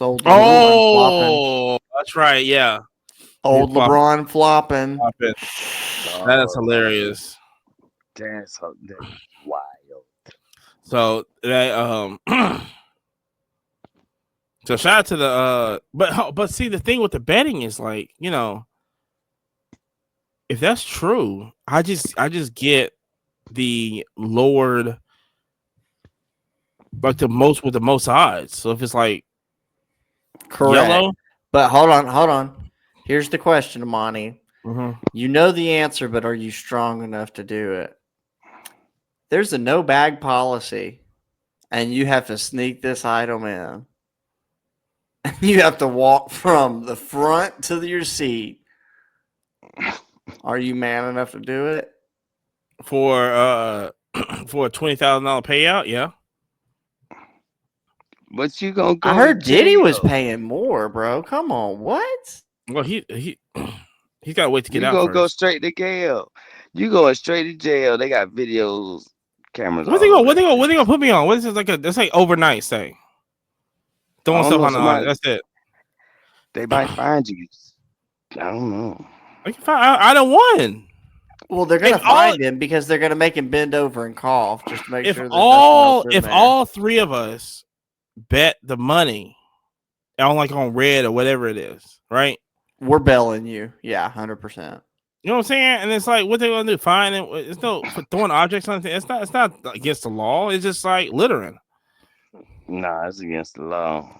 Oh, that's right. Yeah, old LeBron flopping. That is hilarious. That's wild. So that so shout out to the but see, the thing with the betting is like, you know, if that's true, I just get the lowered, like the most with the most odds. So if it's like correct, yellow, but hold on. Here's the question, Amani. Mm-hmm. You know the answer, but are you strong enough to do it? There's a no bag policy, and you have to sneak this item in. You have to walk from the front to your seat. Are you man enough to do it? For a $20,000 payout? Yeah. But you gonna go? I heard Diddy was paying more, bro. Come on, what? Well, he's got to wait to get out. You gonna go straight to jail? You going straight to jail? They got videos, cameras. What they gonna put me on? What is this like? That's like overnight stay. Throwing stuff on the line. That's it. They might find you. I don't know. I don't won. Well, they're gonna find him because they're gonna make him bend over and cough just to make sure. If all three of us bet the money on red or whatever it is, right? We're belling you, yeah, 100%. You know what I'm saying? And it's like, what they gonna do? Fine? It's no for throwing objects on things. It's not against the law. It's just like littering. Nah, it's against the law.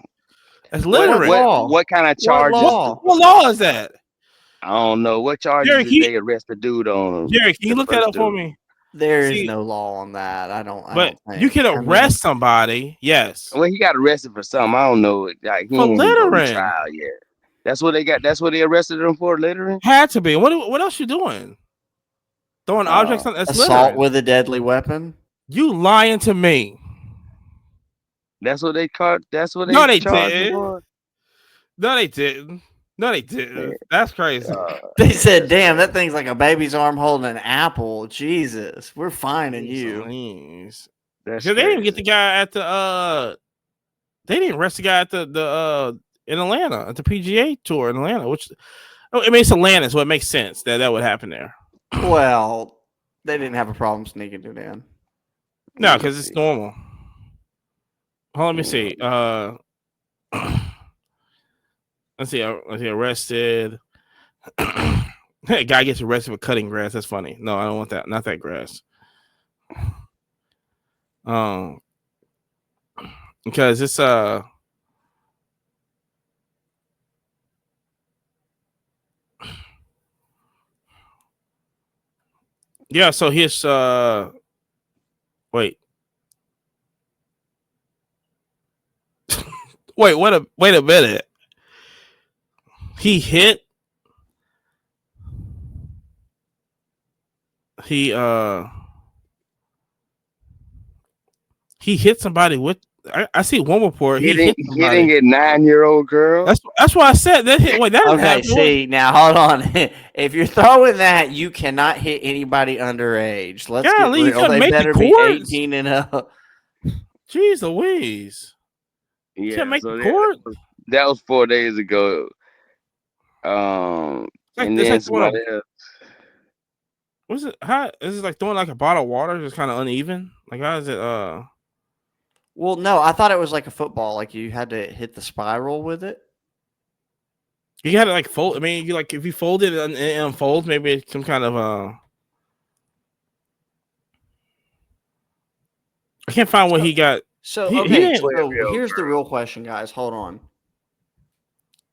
It's littering. What kind of charges? What law is that? I don't know. What charges did they arrest the dude on? Jerry, can you look that up for me? There is See, no law on that. I don't but think. you can I mean, arrest somebody, yes, Well, he got arrested for something. I don't know. Like he for ain't even go to littering. trial yet. That's what they got. That's what they arrested him for, littering. Had to be. What else you doing? Throwing objects on that's assault littering. with a deadly weapon. You lying to me? That's what they caught. That's what No, they they charged him didn't. for. No, they didn't. No, they didn't. Yeah. That's crazy. They said, "Damn, that thing's like a baby's arm holding an apple." Jesus, we're finding you. Please. That's Because they didn't even get crazy. the guy at the they didn't arrest the guy at the in Atlanta at the PGA tour in Atlanta, which I mean it's Atlanta, so it makes sense that would happen there. Well, they didn't have a problem sneaking it in. No, because it's normal. Hold on, let me see. Let's see. Arrested. A guy gets arrested for cutting grass. That's funny. No, I don't want that. Not that grass. Because it's yeah. So his wait. Wait a minute. He hit. He hit somebody with. I see one report. He hit Hitting a 9-year-old girl. That's why I said that hit. Wait, that Okay, happened. see now, hold on. If you're throwing that, you cannot hit anybody underage. Let's Golly, you get real. couldn't They make the better be courts? 18 and up. Jeez Louise. Yeah, Can't make so the court. that was 4 days ago. And then somebody else. What's it? How is it like throwing like a bottle of water? Just kind of uneven. Like how is it? Well, no, I thought it was like a football. Like you had to hit the spiral with it. You had to like fold. I mean, you like if you fold it and it unfolds, maybe it's some kind of I can't find what he got. So He okay, didn't- so here's the real question, guys. Hold on.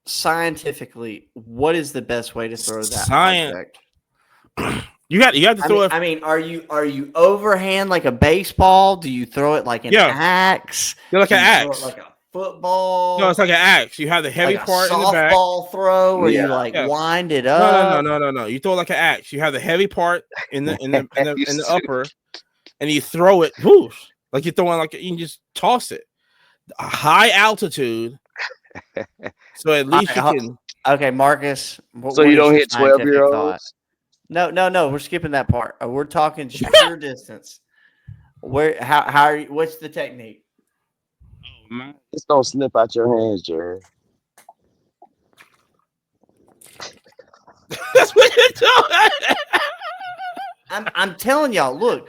Scientifically, what is the best way to throw that Science- object? You got to throw it. I mean, are you overhand like a baseball? Do you throw it like an axe? You're like Do an you throw axe. it like a football? No, it's like an axe. You have the heavy like a part in the back. softball throw, where you like Yeah. wind it up. No. You throw it like an axe. You have the heavy part in the upper, and you throw it. Whoosh, like you're throwing like you can just toss it. A high altitude, so at least you can. Okay, Marcus. So you don't hit 12-year-olds? No. We're skipping that part. We're talking sheer distance. Where? How? Are you, what's the technique? It's gonna slip out your hands, Jerry. That's what you're doing. I'm telling y'all. Look.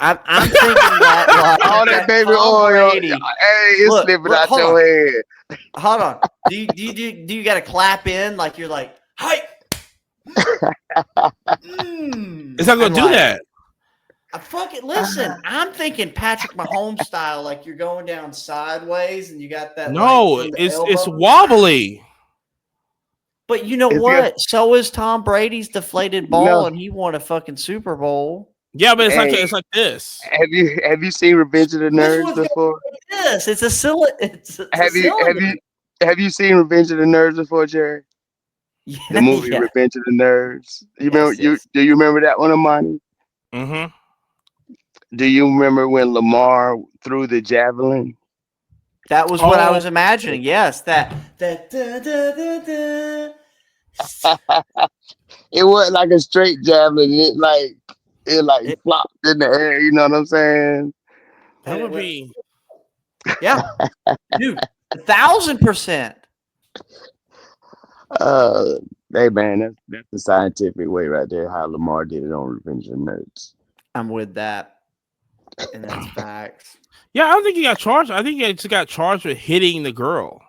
I'm thinking that like, All that baby Tom oil. Brady. Hey, it's slipping out hold your on. head. Hold on. Do you got to clap in like you're like, hi? It's not gonna do that. Fuck it. Listen, I'm thinking Patrick Mahomes style, like you're going down sideways and you got that. No, like, it's elbow. wobbly. But you know what? So is Tom Brady's deflated ball, and he won a fucking Super Bowl. Yeah, but Hey. it's like this. Have you seen Revenge of the Nerds one's before? Yes, it's a cylinder. Have you seen Revenge of the Nerds before, Jerry? Yeah, The movie yeah. Revenge of the Nerds. Yes. Do you remember that one, Amani? Mm-hmm. Do you remember when Lamar threw the javelin? That was what I was imagining. Yes, that. It wasn't like a straight javelin. It flopped in the air. You know what I'm saying? That would be. Yeah, dude, 1,000%. Hey man, that's the scientific way right there. How Lamar did it on Revenge of the Nerds. I'm with that, and that's facts. Yeah, I don't think he got charged. I think he just got charged with hitting the girl.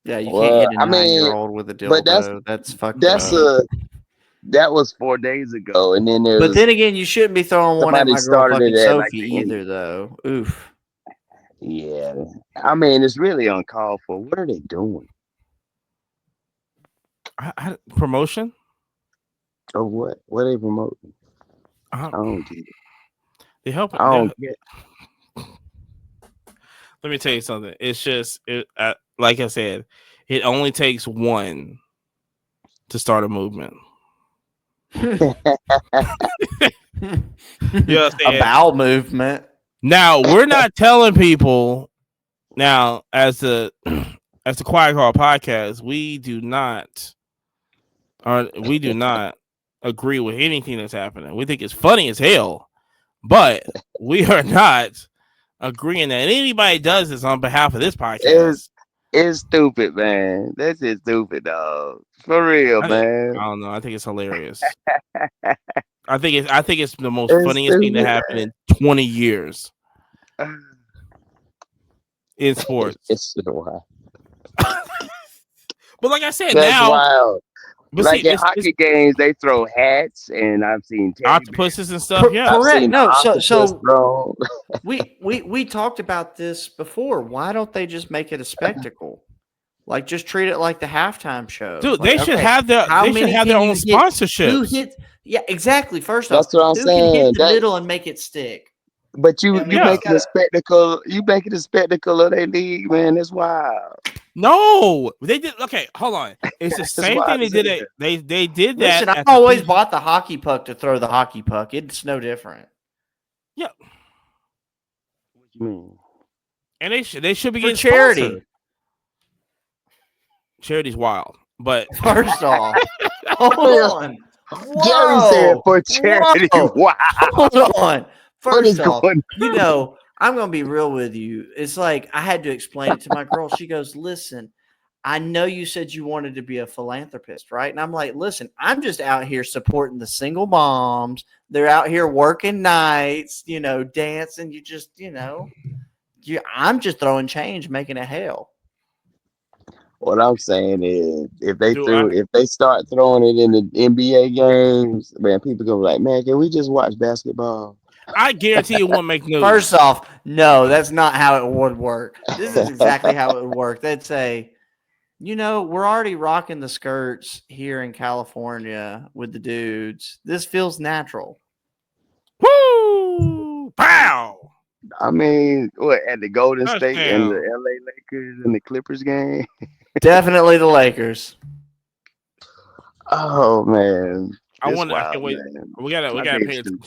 Yeah, you Well, can't hit a 9-year-old with a dildo. but that's fucked That's up. that was 4 days ago, and then But then again, you shouldn't be throwing one at somebody my girl started fucking it at, Sophie like, either, though. Oof. yeah. I mean, it's really uncalled for. What are they doing? Promotion? Or what? What are they promoting? I don't get it. They help. I don't get. Let me tell you something. It's just like I said, it only takes one to start a movement. You know what I'm A saying? bowel movement. Now we're not telling people. Now, as the Quiet Call podcast, we do not agree with anything that's happening. We think it's funny as hell, but we are not agreeing that anybody does this on behalf of this podcast. It's stupid, man. This is stupid, dog. For real, I man. don't know. I think it's hilarious. I think it's the most It's funniest thing that stupid, happened in 20 years in sports. It's wild. But like I said, That's now, wild. but Like see, in hockey games, they throw hats, and I've seen teddy bears. octopuses and stuff. Yeah, I've Correct. seen No, octopus so thrown. we talked about this before. Why don't they just make it a spectacle? Like, just treat it like the halftime show. dude, Like, they should okay, have their how they should many have can their you own hit? sponsorship. Who hit? Yeah, exactly. First That's off, what I'm who saying. can hit the That- middle and make it stick? But you I mean, you Yeah. making a spectacle. You making a spectacle of their league, man. It's wild. No, they did. Okay, hold on. It's the same wild thing they as did. hell. They did that. Listen, I've at the always PG bought the hockey puck to throw the hockey puck. It's no different. What you mean? and they should be For getting charity. sponsored. Charity's wild, but First off, hold on. Jerry said for charity. Whoa. Wow. Hold on. What is First off, going you know, I'm going to be real with you. It's like I had to explain it to my girl. She goes, listen, I know you said you wanted to be a philanthropist, right? And I'm like, listen, I'm just out here supporting the single moms. They're out here working nights, you know, dancing. You just, you know, I'm just throwing change, making it hell. What I'm saying is, if they Dude, if they start throwing it in the NBA games, man, people gonna be like, man, can we just watch basketball? I guarantee it won't make news. First off, no, that's not how it would work. This is exactly how it would work. They'd say, you know, we're already rocking the skirts here in California with the dudes. This feels natural. Woo! Pow! I mean, what at the Golden State and the Touchdown. LA Lakers and the Clippers game? Definitely the Lakers. Oh man, I it's want. I wild, can't wait. man. We gotta My pay big attention.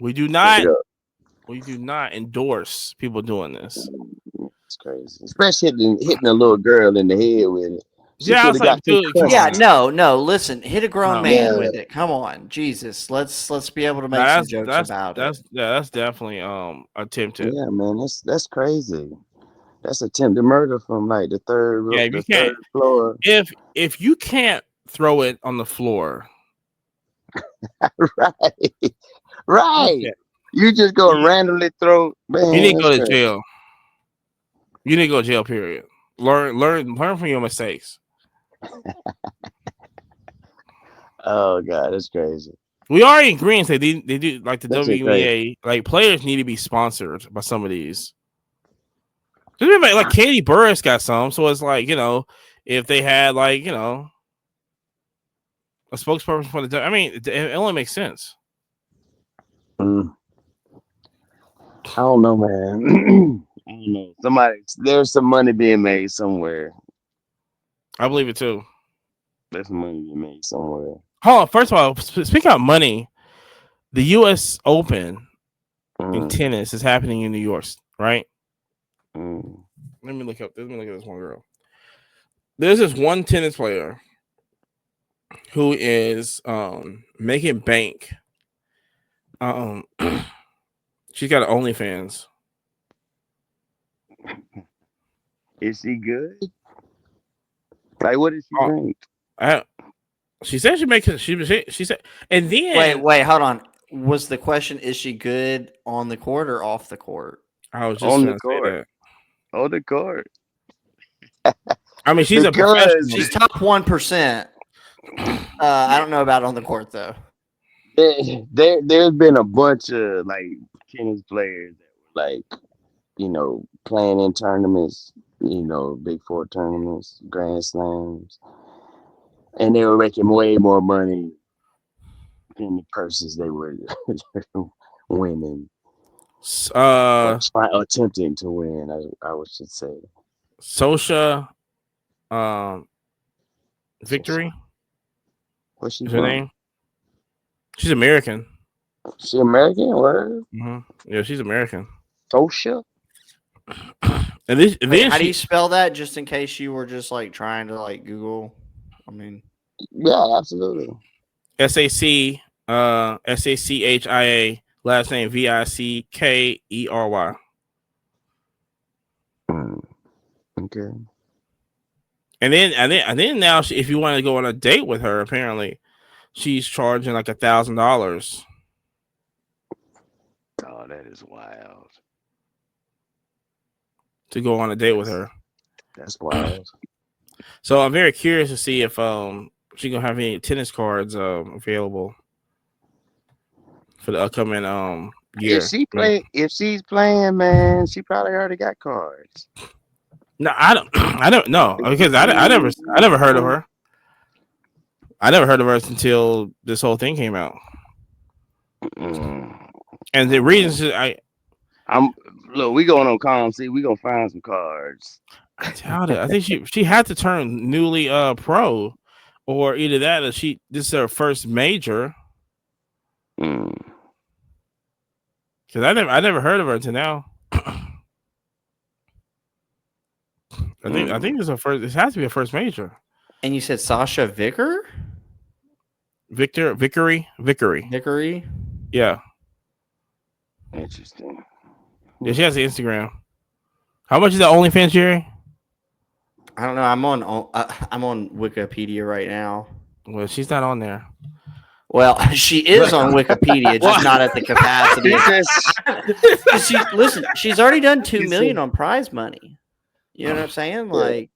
We do not. Yeah, We do not endorse people doing this. it's crazy, especially hitting a little girl in the head with it. She Yeah, I was coulda like, got some dude, crusty. Yeah, no. Listen, hit a grown No. man Yeah. with it. Come on, Jesus. Let's be able to make Nah, some jokes about it. that's definitely attempted. Yeah, man, that's crazy. That's attempted murder from like the third Yeah, if you the can't- third floor. If you can't throw it on the floor, Right, right. okay, You just go randomly throw. Man, you need to go that's to crazy. jail. You need to go to jail. Period. Learn from your mistakes. Oh god, that's crazy. We are in agreement that they do like the That's WNBA. Like players need to be sponsored by some of these. Just remember, like Katie Burris got some, so it's like, you know, if they had like, you know, a spokesperson for the, I mean, it only makes sense. Mm. I don't know, man. I don't know. There's some money being made somewhere. I believe it too. There's some money being made somewhere. Hold on, first of all, speaking of money, the U.S. Open in Mm, tennis is happening in New York, right? mm. Let me look at this one girl. There's this one tennis player who is making bank. She's got OnlyFans. Is she good? Like, what does she drink? She said she makes it. She said, and then Wait, hold on. Was the question, is she good on the court or off the court? I was just On the gonna say court. On the court. that. I mean, she's a Because professional. She's top 1%. I don't know about on the court though. There's been a bunch of like tennis players that were like, you know, playing in tournaments, you know, Big Four tournaments, Grand Slams, and they were making way more money Any purses they were winning, attempting to win. I should say. Sosha, Victory What's she is her from? name. She's American. She American? Word? Yeah, she's American. Sosha? And this, Wait, how do you spell that? Just in case you were just like trying to like Google. I mean, Yeah, absolutely. SACHIA, last name VICKERY. Okay. And then now, if you want to go on a date with her, apparently she's charging like $1,000 Oh, that is wild. to go on a date with her. That's wild. So I'm very curious to see if she gonna have any tennis cards available for the upcoming year. If she's playing, man, she probably already got cards. No, I don't know because I never heard of her. I never heard of her until this whole thing came out. And the reasons look, we going on calm. See, we gonna find some cards. I doubt it. I think she had to turn newly pro, or either that or this is her first major. Because I never heard of her until now. I think this is her first. This has to be her first major. and you said Sasha Vickery? Vickery. Yeah. Interesting. Yeah, she has the Instagram. How much is that OnlyFans, Jerry? I don't know. I'm on Wikipedia right now. Well, she's not on there. Well, she is on Wikipedia, just not at the capacity. Listen, she's already done $2 million on prize money. You know what I'm saying? Like,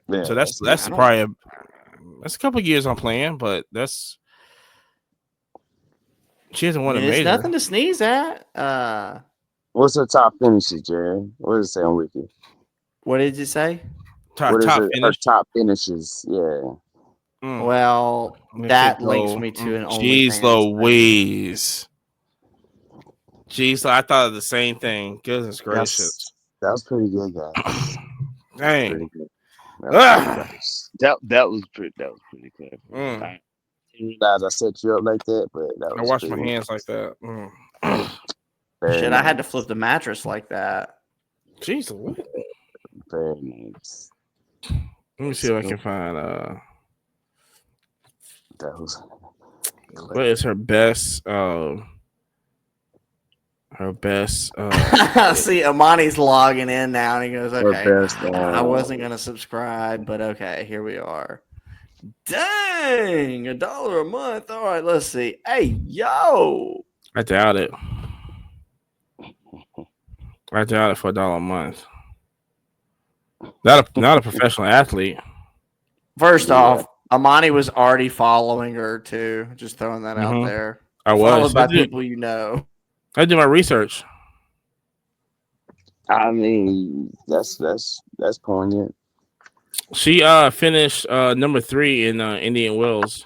Yeah. So that's probably that's a couple of years on playing, but she hasn't won a major. It's nothing to sneeze at. What's her top finishes, Jerry? What does it say on Wiki? What did you say? What is her top finishes? Yeah. Well, that links me to an Jeez Louise. Jeez, I thought of the same thing. Goodness gracious. That was pretty good, guys. Dang. Pretty good. That was pretty good. I didn't realize I set you up like that, but that was I washed my hands like that. Shit, I had to flip the mattress like that. Jeez, what? Very nice. Let me see if I can find that was what is her best see, Amani's logging in now and he goes, okay, best, I wasn't gonna subscribe, but okay, here we are. Dang, $1 a month. All right, let's see. Hey, yo. I doubt it. I doubt it for $1 a month. Not a professional athlete. First off, Amani was already following her too. Just throwing that out there. I was followed by people you know. I did my research. I mean, that's poignant. She finished number 3 in Indian Wells.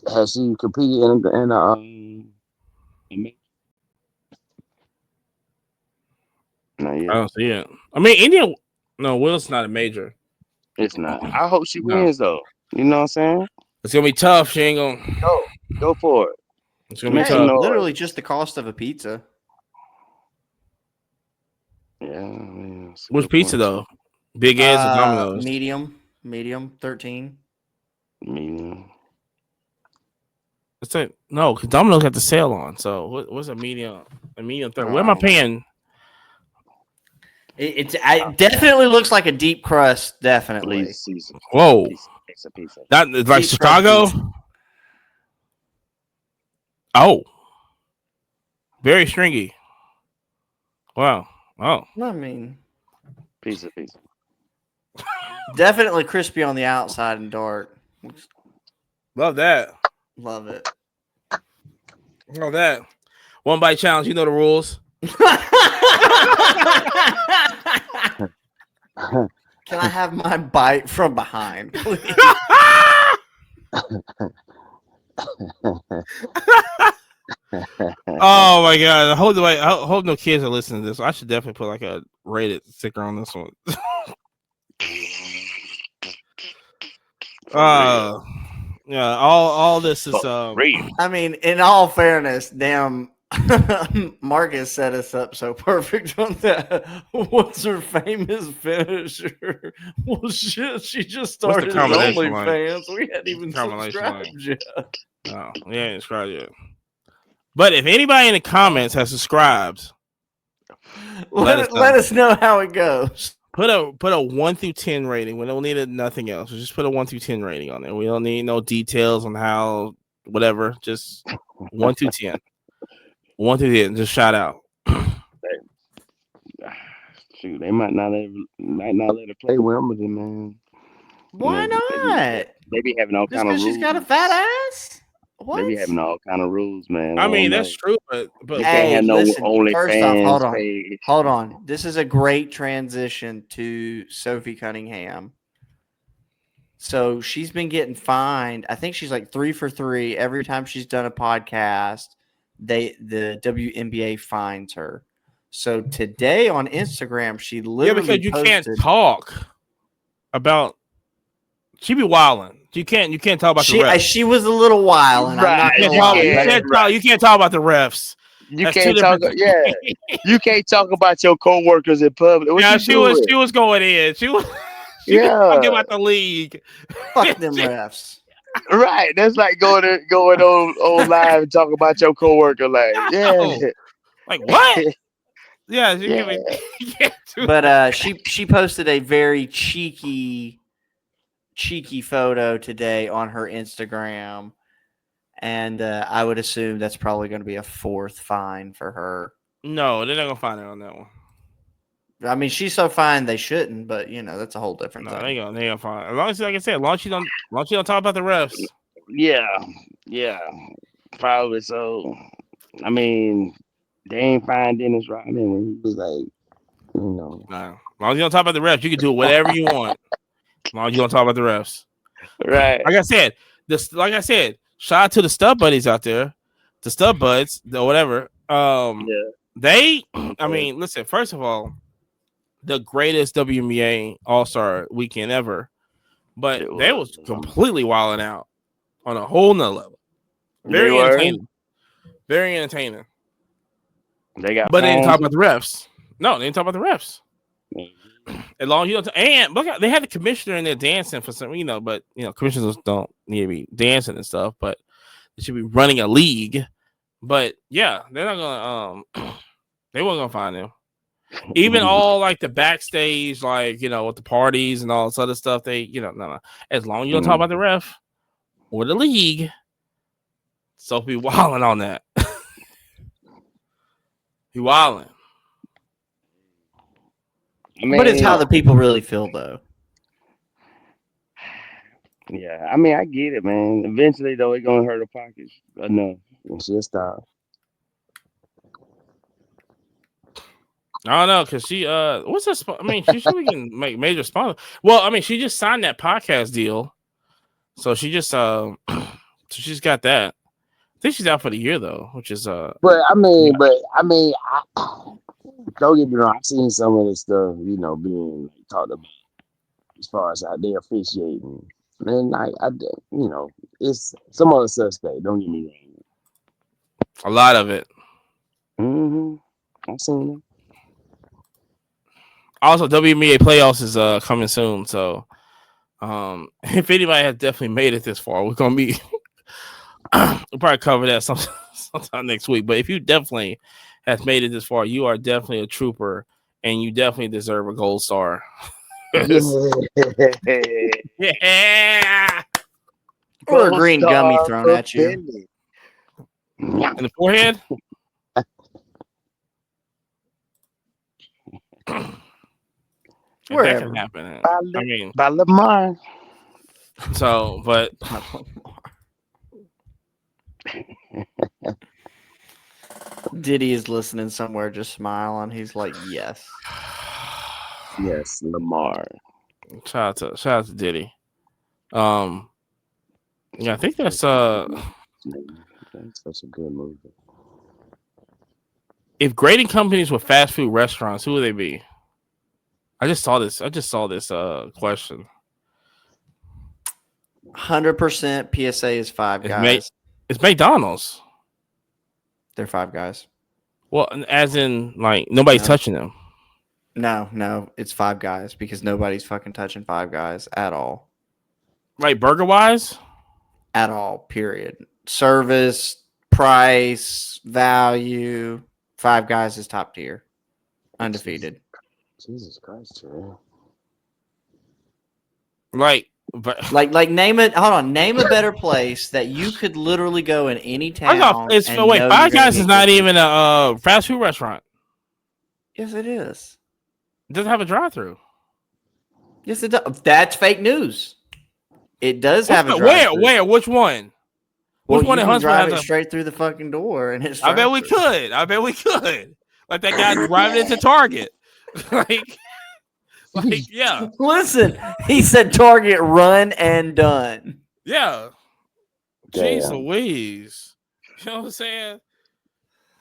Has she competed in I don't see it. I mean, Wells not a major. It's not. I hope she wins though. You know what I'm saying? It's gonna be tough. She ain't gonna go for it. It's gonna be tough. Literally just the cost of a pizza. Yeah. Which pizza though? Big Ed's or Domino's? Medium, 13. Medium. It's like no, because Domino's got the sale on. So what's a medium? A medium 13. Where am I paying? It definitely looks like a deep crust. Definitely. Whoa. Pizza. Not like deep Chicago. Oh. Very stringy. Wow. Oh. I mean, pizza. Definitely crispy on the outside and dark. Love that. Love it. Love that. 1 bite challenge. You know the rules. Can I have my bite from behind, please? Oh my god! I hope no kids are listening to this. I should definitely put like a rated sticker on this one. For real. Yeah. All this is For real. I mean, in all fairness, damn, Marcus set us up so perfect on that. What's her famous finisher? Well, shit, she just What's the started combination like? OnlyFans. We hadn't even Combination like? subscribed yet. No, we ain't subscribed yet. But if anybody in the comments has subscribed, Let us know how it goes. put a 1 through 10 rating. We don't need nothing else. We just put a 1 through 10 rating on there. We don't need no details on how whatever. Just 1 through 10. 1 through 10. Just shout out. Shoot, they might not let her play Wimbledon, man. Why know, not? They be having all Just kind of because rules. she's got a fat ass? What? They be having all kind of rules, man. I mean, don't that's know. true, but You Hey, can't have no listen, first off, OnlyFans hold on. page. Hold on. This is a great transition to Sophie Cunningham. So she's been getting fined. I think she's like 3 for 3 every time she's done a podcast. The WNBA fines her. So today on Instagram, she yeah, literally because you posted, can't talk about. She be wilding. You can't talk about the refs. she was a little wild, and I'm not Right, gonna You lie. you can't talk about the refs. You That's can't two talk. different- Yeah, you can't talk about your coworkers in public. What Yeah, you she was doing? going in. She was Yeah. talking about the league. Fuck them refs. Right. That's like going on live and talking about your coworker. Like, yeah, No. Like what? Yeah, she Yeah. can't do But she posted a very cheeky photo today on her Instagram, and I would assume that's probably going to be a 4th fine for her. No, they're not gonna find her on that one. I mean, she's so fine they shouldn't, but that's a whole different No, thing. they gonna find her. As long as, like I said, as long as you don't talk about the refs. yeah, probably so. I mean, they ain't find Dennis Rodman when he was like, No. As long as you don't talk about the refs, you can do whatever you want. As long as you don't talk about the refs. right. Like I said, shout out to the Stub Buddies out there, the Stub Buds, the whatever. They, I mean, listen. First of all, the greatest WNBA All-Star weekend ever, but they was completely wilding out on a whole nother level. Very entertaining. Very entertaining. They got, but they didn't talk about the refs. No, they didn't talk about the refs. As long as you don't, and look, they had the commissioner in there dancing for some, but commissioners don't need to be dancing and stuff, but they should be running a league. But yeah, they're not gonna, they weren't gonna find them. Even all like the backstage, like with the parties and all this other stuff, they, no. As long as you don't talk about the ref or the league, Sophie wilding on that. He wilding. I mean, but it's how the people really feel, though. Yeah, I mean, I get it, man. Eventually, though, it's gonna hurt her pockets enough, and she'll stop. I don't know, because she what's that? I mean, she should can make major sponsor. Well, I mean, she just signed that podcast deal, so she just so she's got that. I think she's out for the year though, which is But I mean, don't get me wrong. I've seen some of this stuff, being talked about as far as how they officiating, and it's some other suspect. Don't get me wrong. a lot of it. I've seen it. Also, WNBA playoffs is coming soon, so if anybody has definitely made it this far, we're gonna be we'll probably cover that sometime next week. But if you definitely have made it this far, you are definitely a trooper, and you definitely deserve a gold star. Yeah, or a green gummy thrown at you in the forehead. That can happen. By Lamar. So, but Diddy is listening somewhere, just smiling. He's like, yes. Yes, Lamar. Shout out to Diddy. But Yeah, I think that's That's such a good movie. if grading companies were fast food restaurants, who would they be? I just saw this question. 100% PSA is Five It's Guys. It's McDonald's. They're Five Guys. Well, as in like nobody's No. touching them. No, it's Five Guys because nobody's fucking touching Five Guys at all. Like burger wise? At all, period. Service, price, value. Five Guys is top tier. Undefeated. Jesus Christ, Terrell. Like but Like name it. Hold on, name a better place that you could literally go in any town. it's and wait, know Five you're gonna Guys is get not good even a fast food restaurant. Yes, it is. It doesn't have a drive-through. Yes, it does. That's fake news. It does have a drive-through. Where? Which one? Well, Which one you in can Huntsville drive has it straight through the fucking door, and it's. I bet we drive-through. could. Like that guy driving into Target. like, yeah, Listen, he said Target run and done. yeah. Jeez Damn. Louise. You know what I'm saying?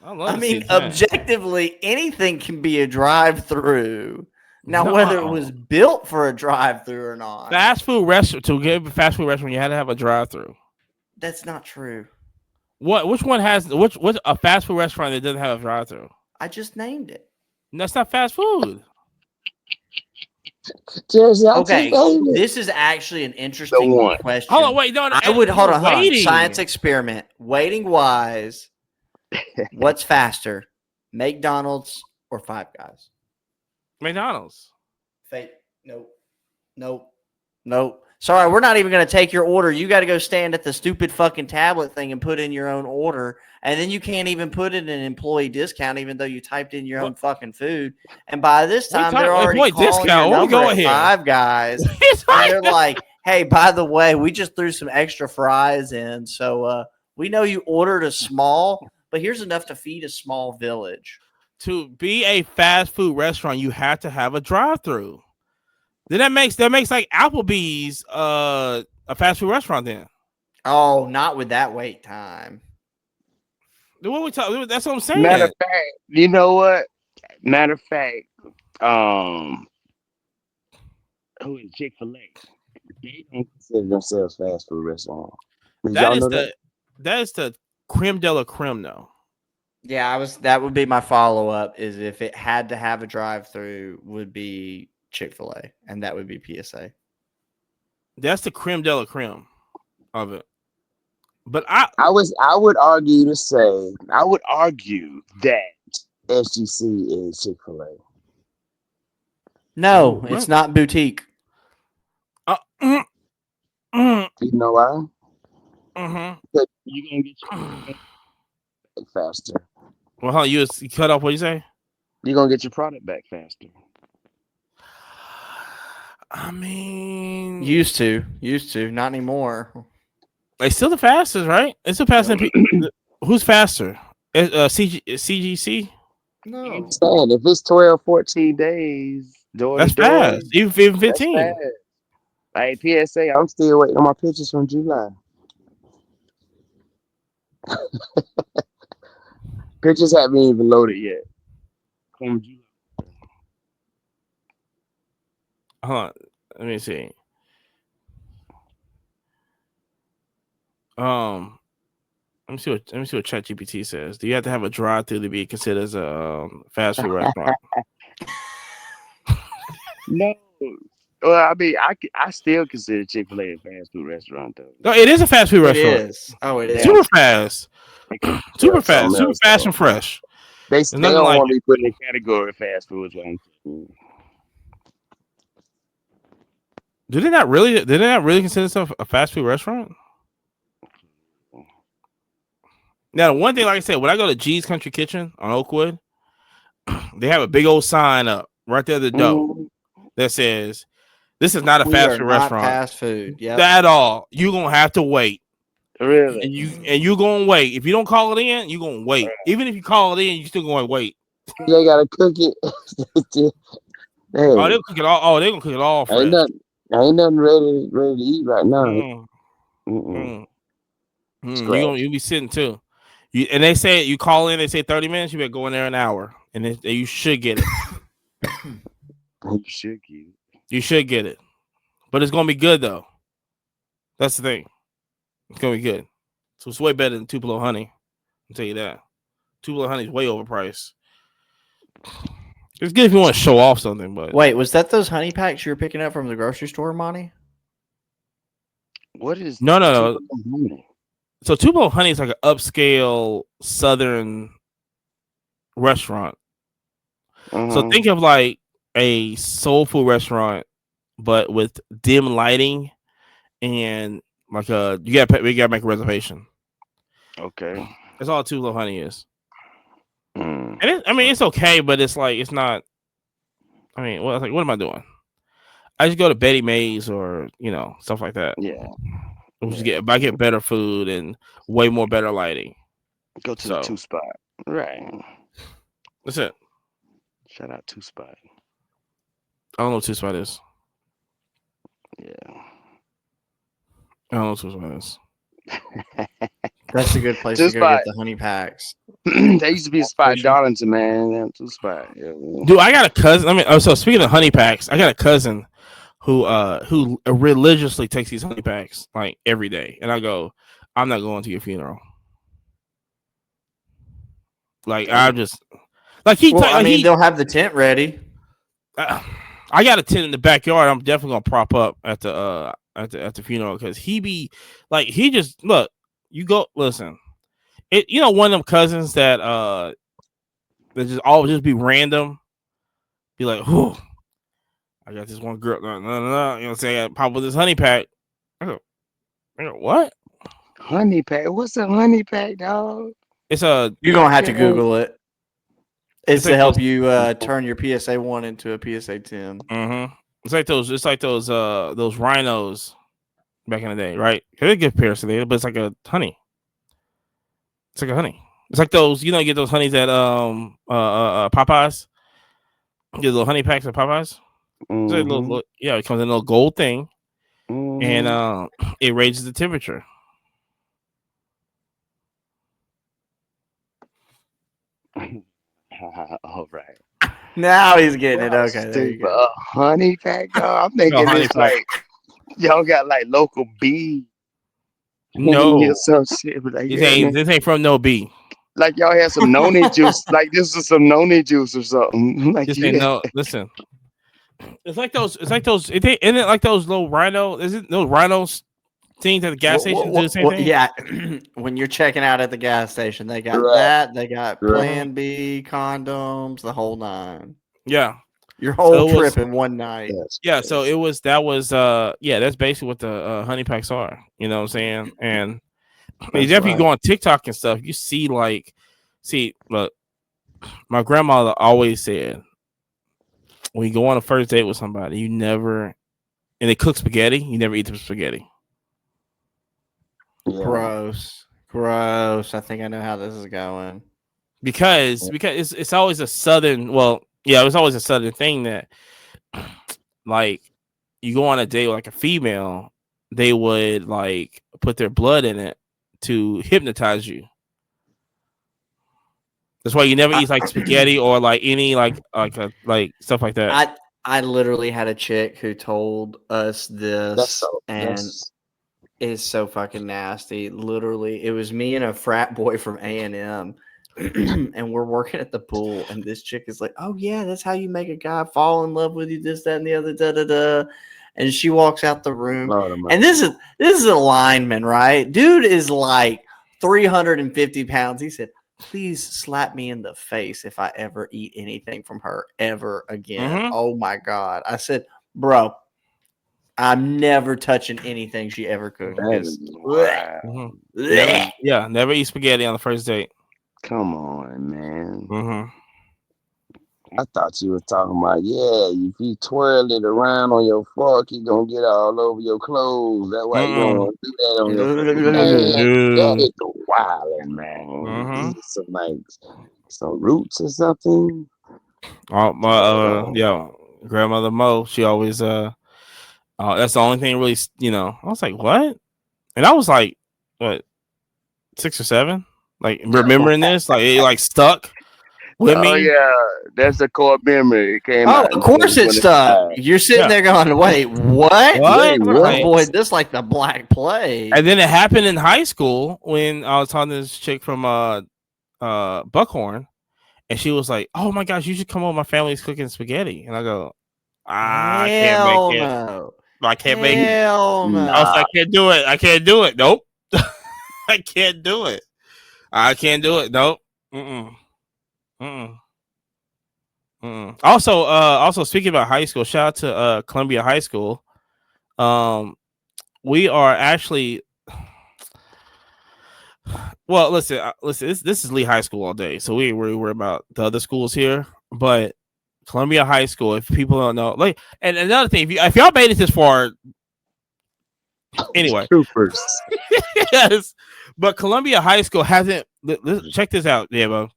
I mean, objectively, anything can be a drive-through. Now, whether it was built for a drive-through or not, fast food restaurant to get a fast food restaurant, you had to have a drive-through. that's not true. Which one has which a fast food restaurant that doesn't have a drive-through? I just named it. That's not fast food. Okay, this is actually an interesting one. question. Hold on, wait, no, I would hold on. waiting. Science experiment. Waiting wise, what's faster, McDonald's or Five Guys? McDonald's. Fake. Nope. Sorry, we're not even going to take your order. You got to go stand at the stupid fucking tablet thing and put in your own order. And then you can't even put in an employee discount, even though you typed in your own fucking food. And by this time, they're already employee calling discount? your What we number going at here? Five Guys. And they're like, hey, by the way, we just threw some extra fries in. So we know you ordered a small, but here's enough to feed a small village. To be a fast food restaurant, you have to have a drive-through. Then that makes like Applebee's a fast food restaurant then. Oh, not with that wait time. What we talk? That's what I'm saying. Matter of fact, you know what? Matter of fact, who is Chick-fil-A? They don't consider themselves fast food restaurant. That is the creme de la creme, though. Yeah, that would be my follow-up is if it had to have a drive-through would be Chick-fil-A, and that would be PSA. That's the creme de la creme of it. But I would argue that SGC is Chick-fil-A. No, it's not boutique. You know why? Mm-hmm. Because you're gonna get your product back faster. Well, you cut off. What you say? You're gonna get your product back faster. I mean, Used to, not anymore. it's still the fastest, right? It's still faster. Who's faster? CGC? No. I understand. If it's 12, 14 days, That's fast. Even 15. That's fast. Hey, PSA, I'm still waiting on my pictures from July. Pictures haven't even loaded yet. From July. Hold on. Let me see. Let me see what ChatGPT says. Do you have to have a drive-through to be considered as a fast food restaurant? No. Well, I mean, I still consider Chick-fil-A a fast food restaurant, though. No, it is a fast food restaurant. It is. Oh, it is. Super fast. Super fast and fresh. They still don't want to be put in the category of fast food. Did they not really consider themselves a fast food restaurant? Now, the one thing, like I said, when I go to G's Country Kitchen on Oakwood, they have a big old sign up right there at the door that says, "This is not a fast food restaurant. Fast food, yeah, at all. You're gonna have to wait. Really? And you gonna wait. If you don't call it in, you're gonna wait. Even if you call it in, you still gonna wait. They gotta cook it. Oh, they'll cook it all. Oh, they're gonna cook it all. Ain't nothing ready to eat right now. Mm-mm. You'll be sitting too. And they say you call in, they say 30 minutes, you better go in there an hour, and you should get it. You should get it. You should get it, but it's gonna be good though. That's the thing. It's gonna be good. So it's way better than Tupelo honey. I'll tell you that. Tupelo honey is way overpriced. It's good if you want to show off something, but Wait, was that those honey packs you were picking up from the grocery store, Monty? What is no. Tupelo honey? So Tupelo honey is like an upscale Southern restaurant. So think of like a soul food restaurant, but with dim lighting and like we gotta make a reservation. Okay. That's all Tupelo honey is. Mm. And it's okay, but it's like it's not. I mean, what am I doing? I just go to Betty Mae's or stuff like that. Yeah. I get better food and way more better lighting. Go to the 2 Spot. Right. That's it. Shout out 2 Spot. I don't know what 2 Spot is. Yeah. I don't know what 2 Spot is. That's a good place Two to go Spot. get the honey packs. There used to be a spot in Darlington, man. 2 Spot. Yeah. Dude, I got a cousin. So speaking of honey packs, I got a cousin who religiously takes these honey packs like every day, and I go, I'm not going to your funeral. Like I'm just like they'll have the tent ready. I got a tent in the backyard. I'm definitely gonna prop up at the funeral because he just look. You go listen. It one of them cousins that just always just be random. Be like, whew, I got this one girl. No. You know what I'm saying? I pop with this honey pack. I go, what? Honey pack? What's a honey pack, dog? It's You're gonna have to Google it. It's to help you turn your PSA 1 into a PSA 10. Mm-hmm. It's like those rhinos back in the day, right? They get parasitic, but it's like a honey. It's like a honey. It's like those, you get those honeys at Popeyes. Get little honey packs at Popeyes. Mm-hmm. It's like little, it comes in a little gold thing, Mm-hmm. and it raises the temperature. All right. Now he's getting it. Okay, there you go. Honey pack, dog. I'm thinking it's like y'all got like local bee. No, some shit. Like, this ain't from no bee. Like y'all had some noni juice. Like this is some noni juice or something. Like this ain't no. Listen, it's like those. Isn't it like those little rhino? Is it those rhinos things at the gas station do the same thing? Yeah, when you're checking out at the gas station, they got that. They got Plan B, condoms, the whole 9. Yeah, your whole trip in one night. Yeah, so that's basically what the honey packs are. You know what I'm saying? And if you go on TikTok and stuff, you see look, my grandmother always said, when you go on a first date with somebody, you never, and they cook spaghetti, you never eat the spaghetti. Yeah. Gross. I think I know how this is going. Because it's always a southern. Well, yeah, it was always a southern thing that, like, you go on a date with like a female, they would like put their blood in it to hypnotize you. That's why you never eat like spaghetti or like any like stuff like that. I literally had a chick who told us this, it's so fucking nasty. Literally, it was me and a frat boy from A&M, and we're working at the pool, and this chick is like, "Oh yeah, that's how you make a guy fall in love with you." This, that, and the other, da da da. And she walks out the room, and this is a lineman, right? Dude is like 350 pounds. He said, "Please slap me in the face if I ever eat anything from her ever again." Mm-hmm. Oh my god! I said, "Bro, I'm never touching anything she ever cooked." Never eat spaghetti on the first date. Come on, man. Mm-hmm. I thought you were talking about, if you twirl it around on your fork, you're going to get all over your clothes. That's why you don't want to do that on your fork. That is wildin', man. Mm-hmm. Some roots or something. Grandmother Mo, she always, that's the only thing really, I was like, what? And I was like, what, 6 or 7? Like remembering this, like it like stuck with Oh me. yeah, that's a core memory. It came Oh, out in of course it's stuck. 2025. You're sitting Yeah. there going, "Wait, what? What? I Like, avoid this like the Black Plague." and then it happened in high school when I was talking to this chick from Buckhorn, and she was like, "Oh my gosh, you should come over. My family's cooking spaghetti." And I go, I can't make Hell it. no. I can't make it. Hell no. I was like, I can't do it. I can't do it. Nope. I can't do it. I can't do it. Nope. Mm-mm. Mm-mm. Mm-mm. Also speaking about high school, shout out to Columbia High School. We are actually well. Listen. This is Lee High School all day, so we ain't really worry about the other schools here. But Columbia High School, if people don't know, like, and another thing, if y'all made it this far, anyway, Troopers. yes. But Columbia High School hasn't. Check this out, Devo.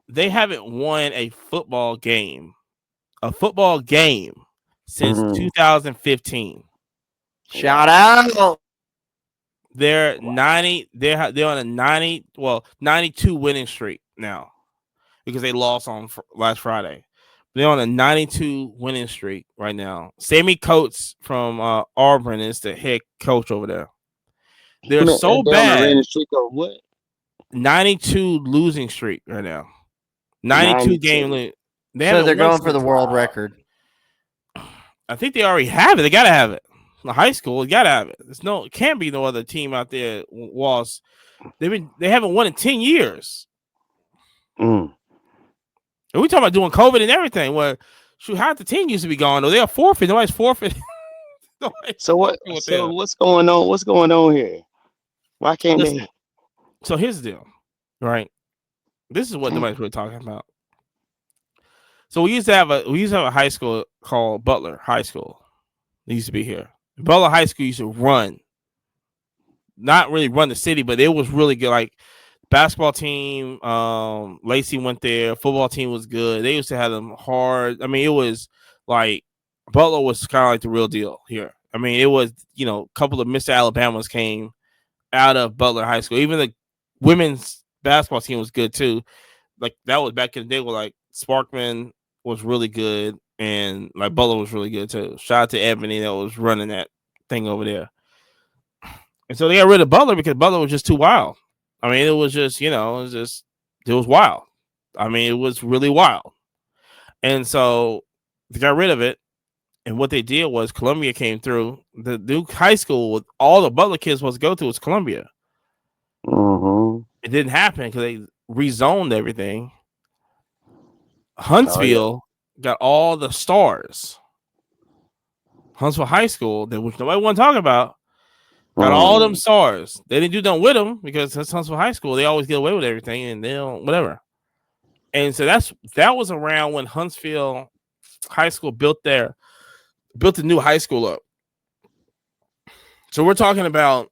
They haven't won a football game since 2015. Shout out. They're 90. They're on a 92 winning streak now because they lost on last Friday. They're on a 92 winning streak right now. Sammy Coates from Auburn is the head coach over there. They're so bad. 92 losing streak right now. 92 game. So they're going for the world record. I think they already have it. They gotta have it. The high school, you gotta have it. It can't be no other team out there. Was they haven't won in 10 years. And we talking about doing COVID and everything. Well, shoot, half the team used to be gone. Though they are forfeit. Nobody's forfeit. So what's going on? What's going on here? Why can't they? So here's the deal, right? This is what nobody's really talking about. So we used to have a high school called Butler High School. It used to be here. Butler High School used to not really run the city, but it was really good. Like basketball team, Lacey went there. Football team was good. They used to have them hard. I mean, it was like Butler was kind of like the real deal here. I mean, it was, a couple of Mr. Alabamas came out of Butler High School. Even the women's basketball team was good too. Like that was back in the day where like Sparkman was really good and like Butler was really good too. Shout out to Ebony that was running that thing over there. And so they got rid of Butler because Butler was just too wild. I mean, it was just, it was wild. I mean, it was really wild. And so they got rid of it. And what they did was Columbia came through. The Duke High School with all the Butler kids supposed to go to was Columbia. It didn't happen because they rezoned everything. Huntsville got all the stars. Huntsville High School, which nobody want to talk about, got all them stars. They didn't do nothing with them because that's Huntsville High School. They always get away with everything and they don't whatever. And so that was around when Huntsville High School built the new high school up. So we're talking about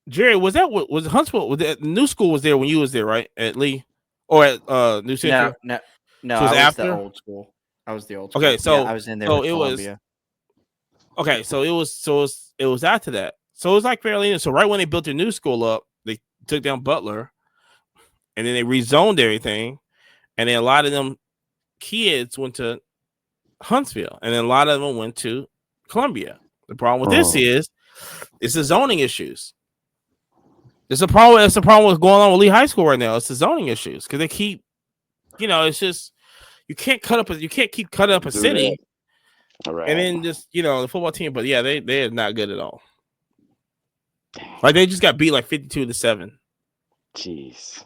Jerry. Was Huntsville? Was the new school was there when you was there, right? At Lee or at New Century? No. So I was after the old school. I was the old school. Okay, so I was in there. So with it Columbia. was okay. So it was after that. So it was like fairly new. So right when they built their new school up, they took down Butler, and then they rezoned everything, and then a lot of them kids went to Huntsville, and then a lot of them went to Columbia. The problem with this is it's the zoning issues. It's a problem. That's the problem with going on with Lee High School right now. It's the zoning issues because they keep, it's just you can't keep cutting up a city, right. and then just the football team. But yeah, they are not good at all. Like they just got beat like 52-7. Jeez.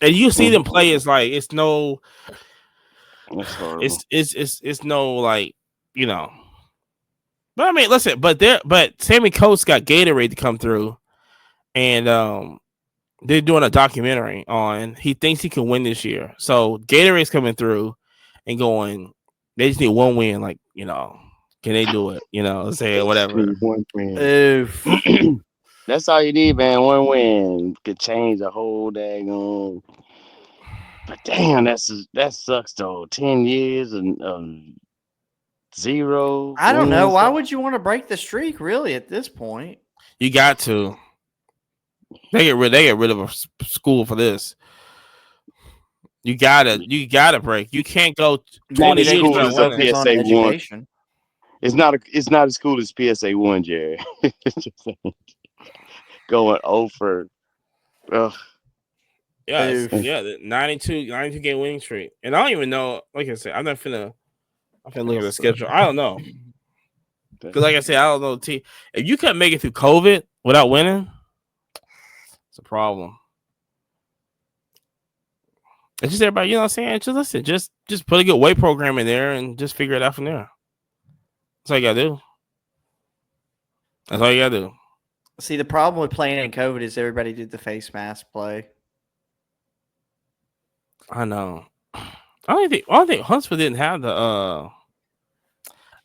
And you see them play. It's like it's no. That's horrible. It's no like But I mean, listen. But Sammy Coates got Gatorade to come through, and they're doing a documentary on. He thinks he can win this year. So Gatorade's coming through, and going. They just need one win. Like can they do it? Say whatever. One win. That's all you need, man. One win could change the whole daggone. But damn, that sucks though. 10 years and 0. I don't know. wins. Why would you want to break the streak? Really, at this point, You got to. They get rid of a school for this. You gotta break. You can't go 20 maybe they years school can is without a focus winning. on PSA 1. education. It's not as cool as PSA 1, Jerry. Just saying. Going over. Ugh. Yeah, Oof. the 92 game winning streak. And I don't even know. Like I said, I'm finna look at the schedule. I don't know. Because like I said, I don't know the team. If you couldn't make it through COVID without winning, it's a problem. It's just everybody, you know what I'm saying? Just listen, just put a good weight program in there and just figure it out from there. That's all you gotta do. That's all you gotta do. See, the problem with playing in COVID is everybody did the face mask play. I know. I don't think Huntsville didn't have the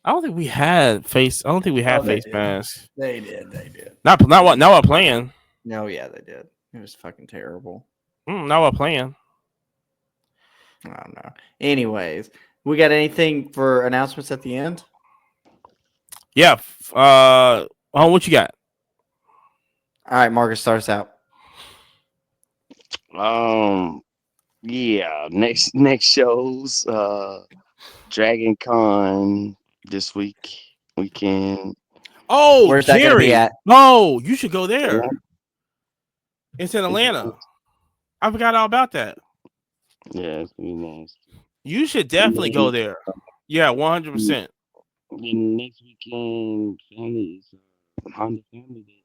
I don't think we had face face did. masks. They did. Not while playing. No, yeah, they did. It was fucking terrible. Not while playing. I don't know. Anyways, we got anything for announcements at the end? Yeah. What you got? All right, Marcus starts out. Yeah, next shows, Dragon Con this weekend. Oh, Where's that gonna be at? Oh, you should go there. Yeah. It's in Atlanta. I forgot all about that. Yeah, it's gonna be nice. You should definitely go there. Yeah, 100%. Then next weekend, family is Honda Family Day.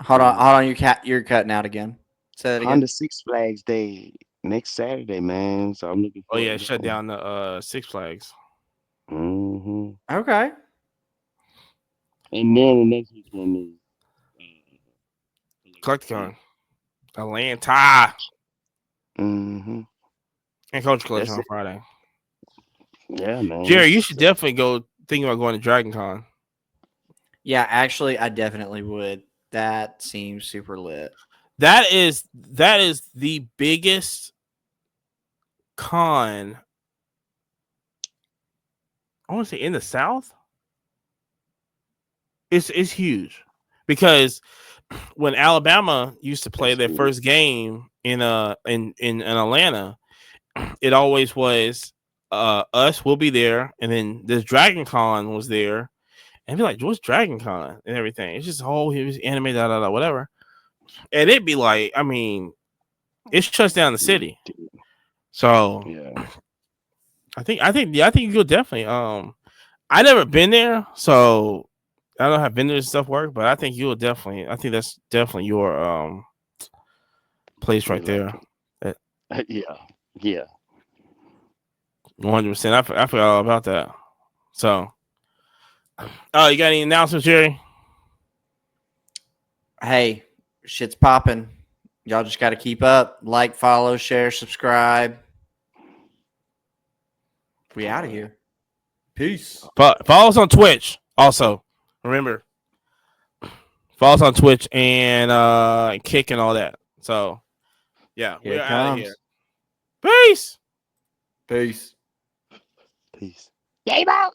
Hold on. You're cutting out again. Say that again. Honda Six Flags Day next Saturday, man. So I'm looking Oh forward yeah, to shut that. down the Six Flags. Mm-hmm. Okay. And then the next weekend is Collecticon. Atlanta. Mm-hmm. And Coach Collection That's on it. Friday. Yeah, man. Jerry, you should definitely go think about going to Dragon Con. Yeah, actually, I definitely would. That seems super lit. That is the biggest con. I want to say in the South. It's huge because when Alabama used to play their first game in Atlanta, it always was us. We'll be there, and then this Dragon Con was there, and be like, "What's Dragon Con?" and everything. It's just it was anime, whatever. And it'd be like, I mean, it shuts down the city. So Yeah. I think you go definitely. I never been there, so I don't know how vendors and stuff work, but I think you'll definitely. I think that's definitely your place right there. Yeah. 100%. I forgot all about that. So, you got any announcements, Jerry? Hey, shit's popping. Y'all just got to keep up. Like, follow, share, subscribe. We out of here. Peace. Follow us on Twitch. Also, remember, follow us on Twitch and Kick and all that. So, yeah, Here we're it out of comes. here. Peace. Peace. Peace. Game out.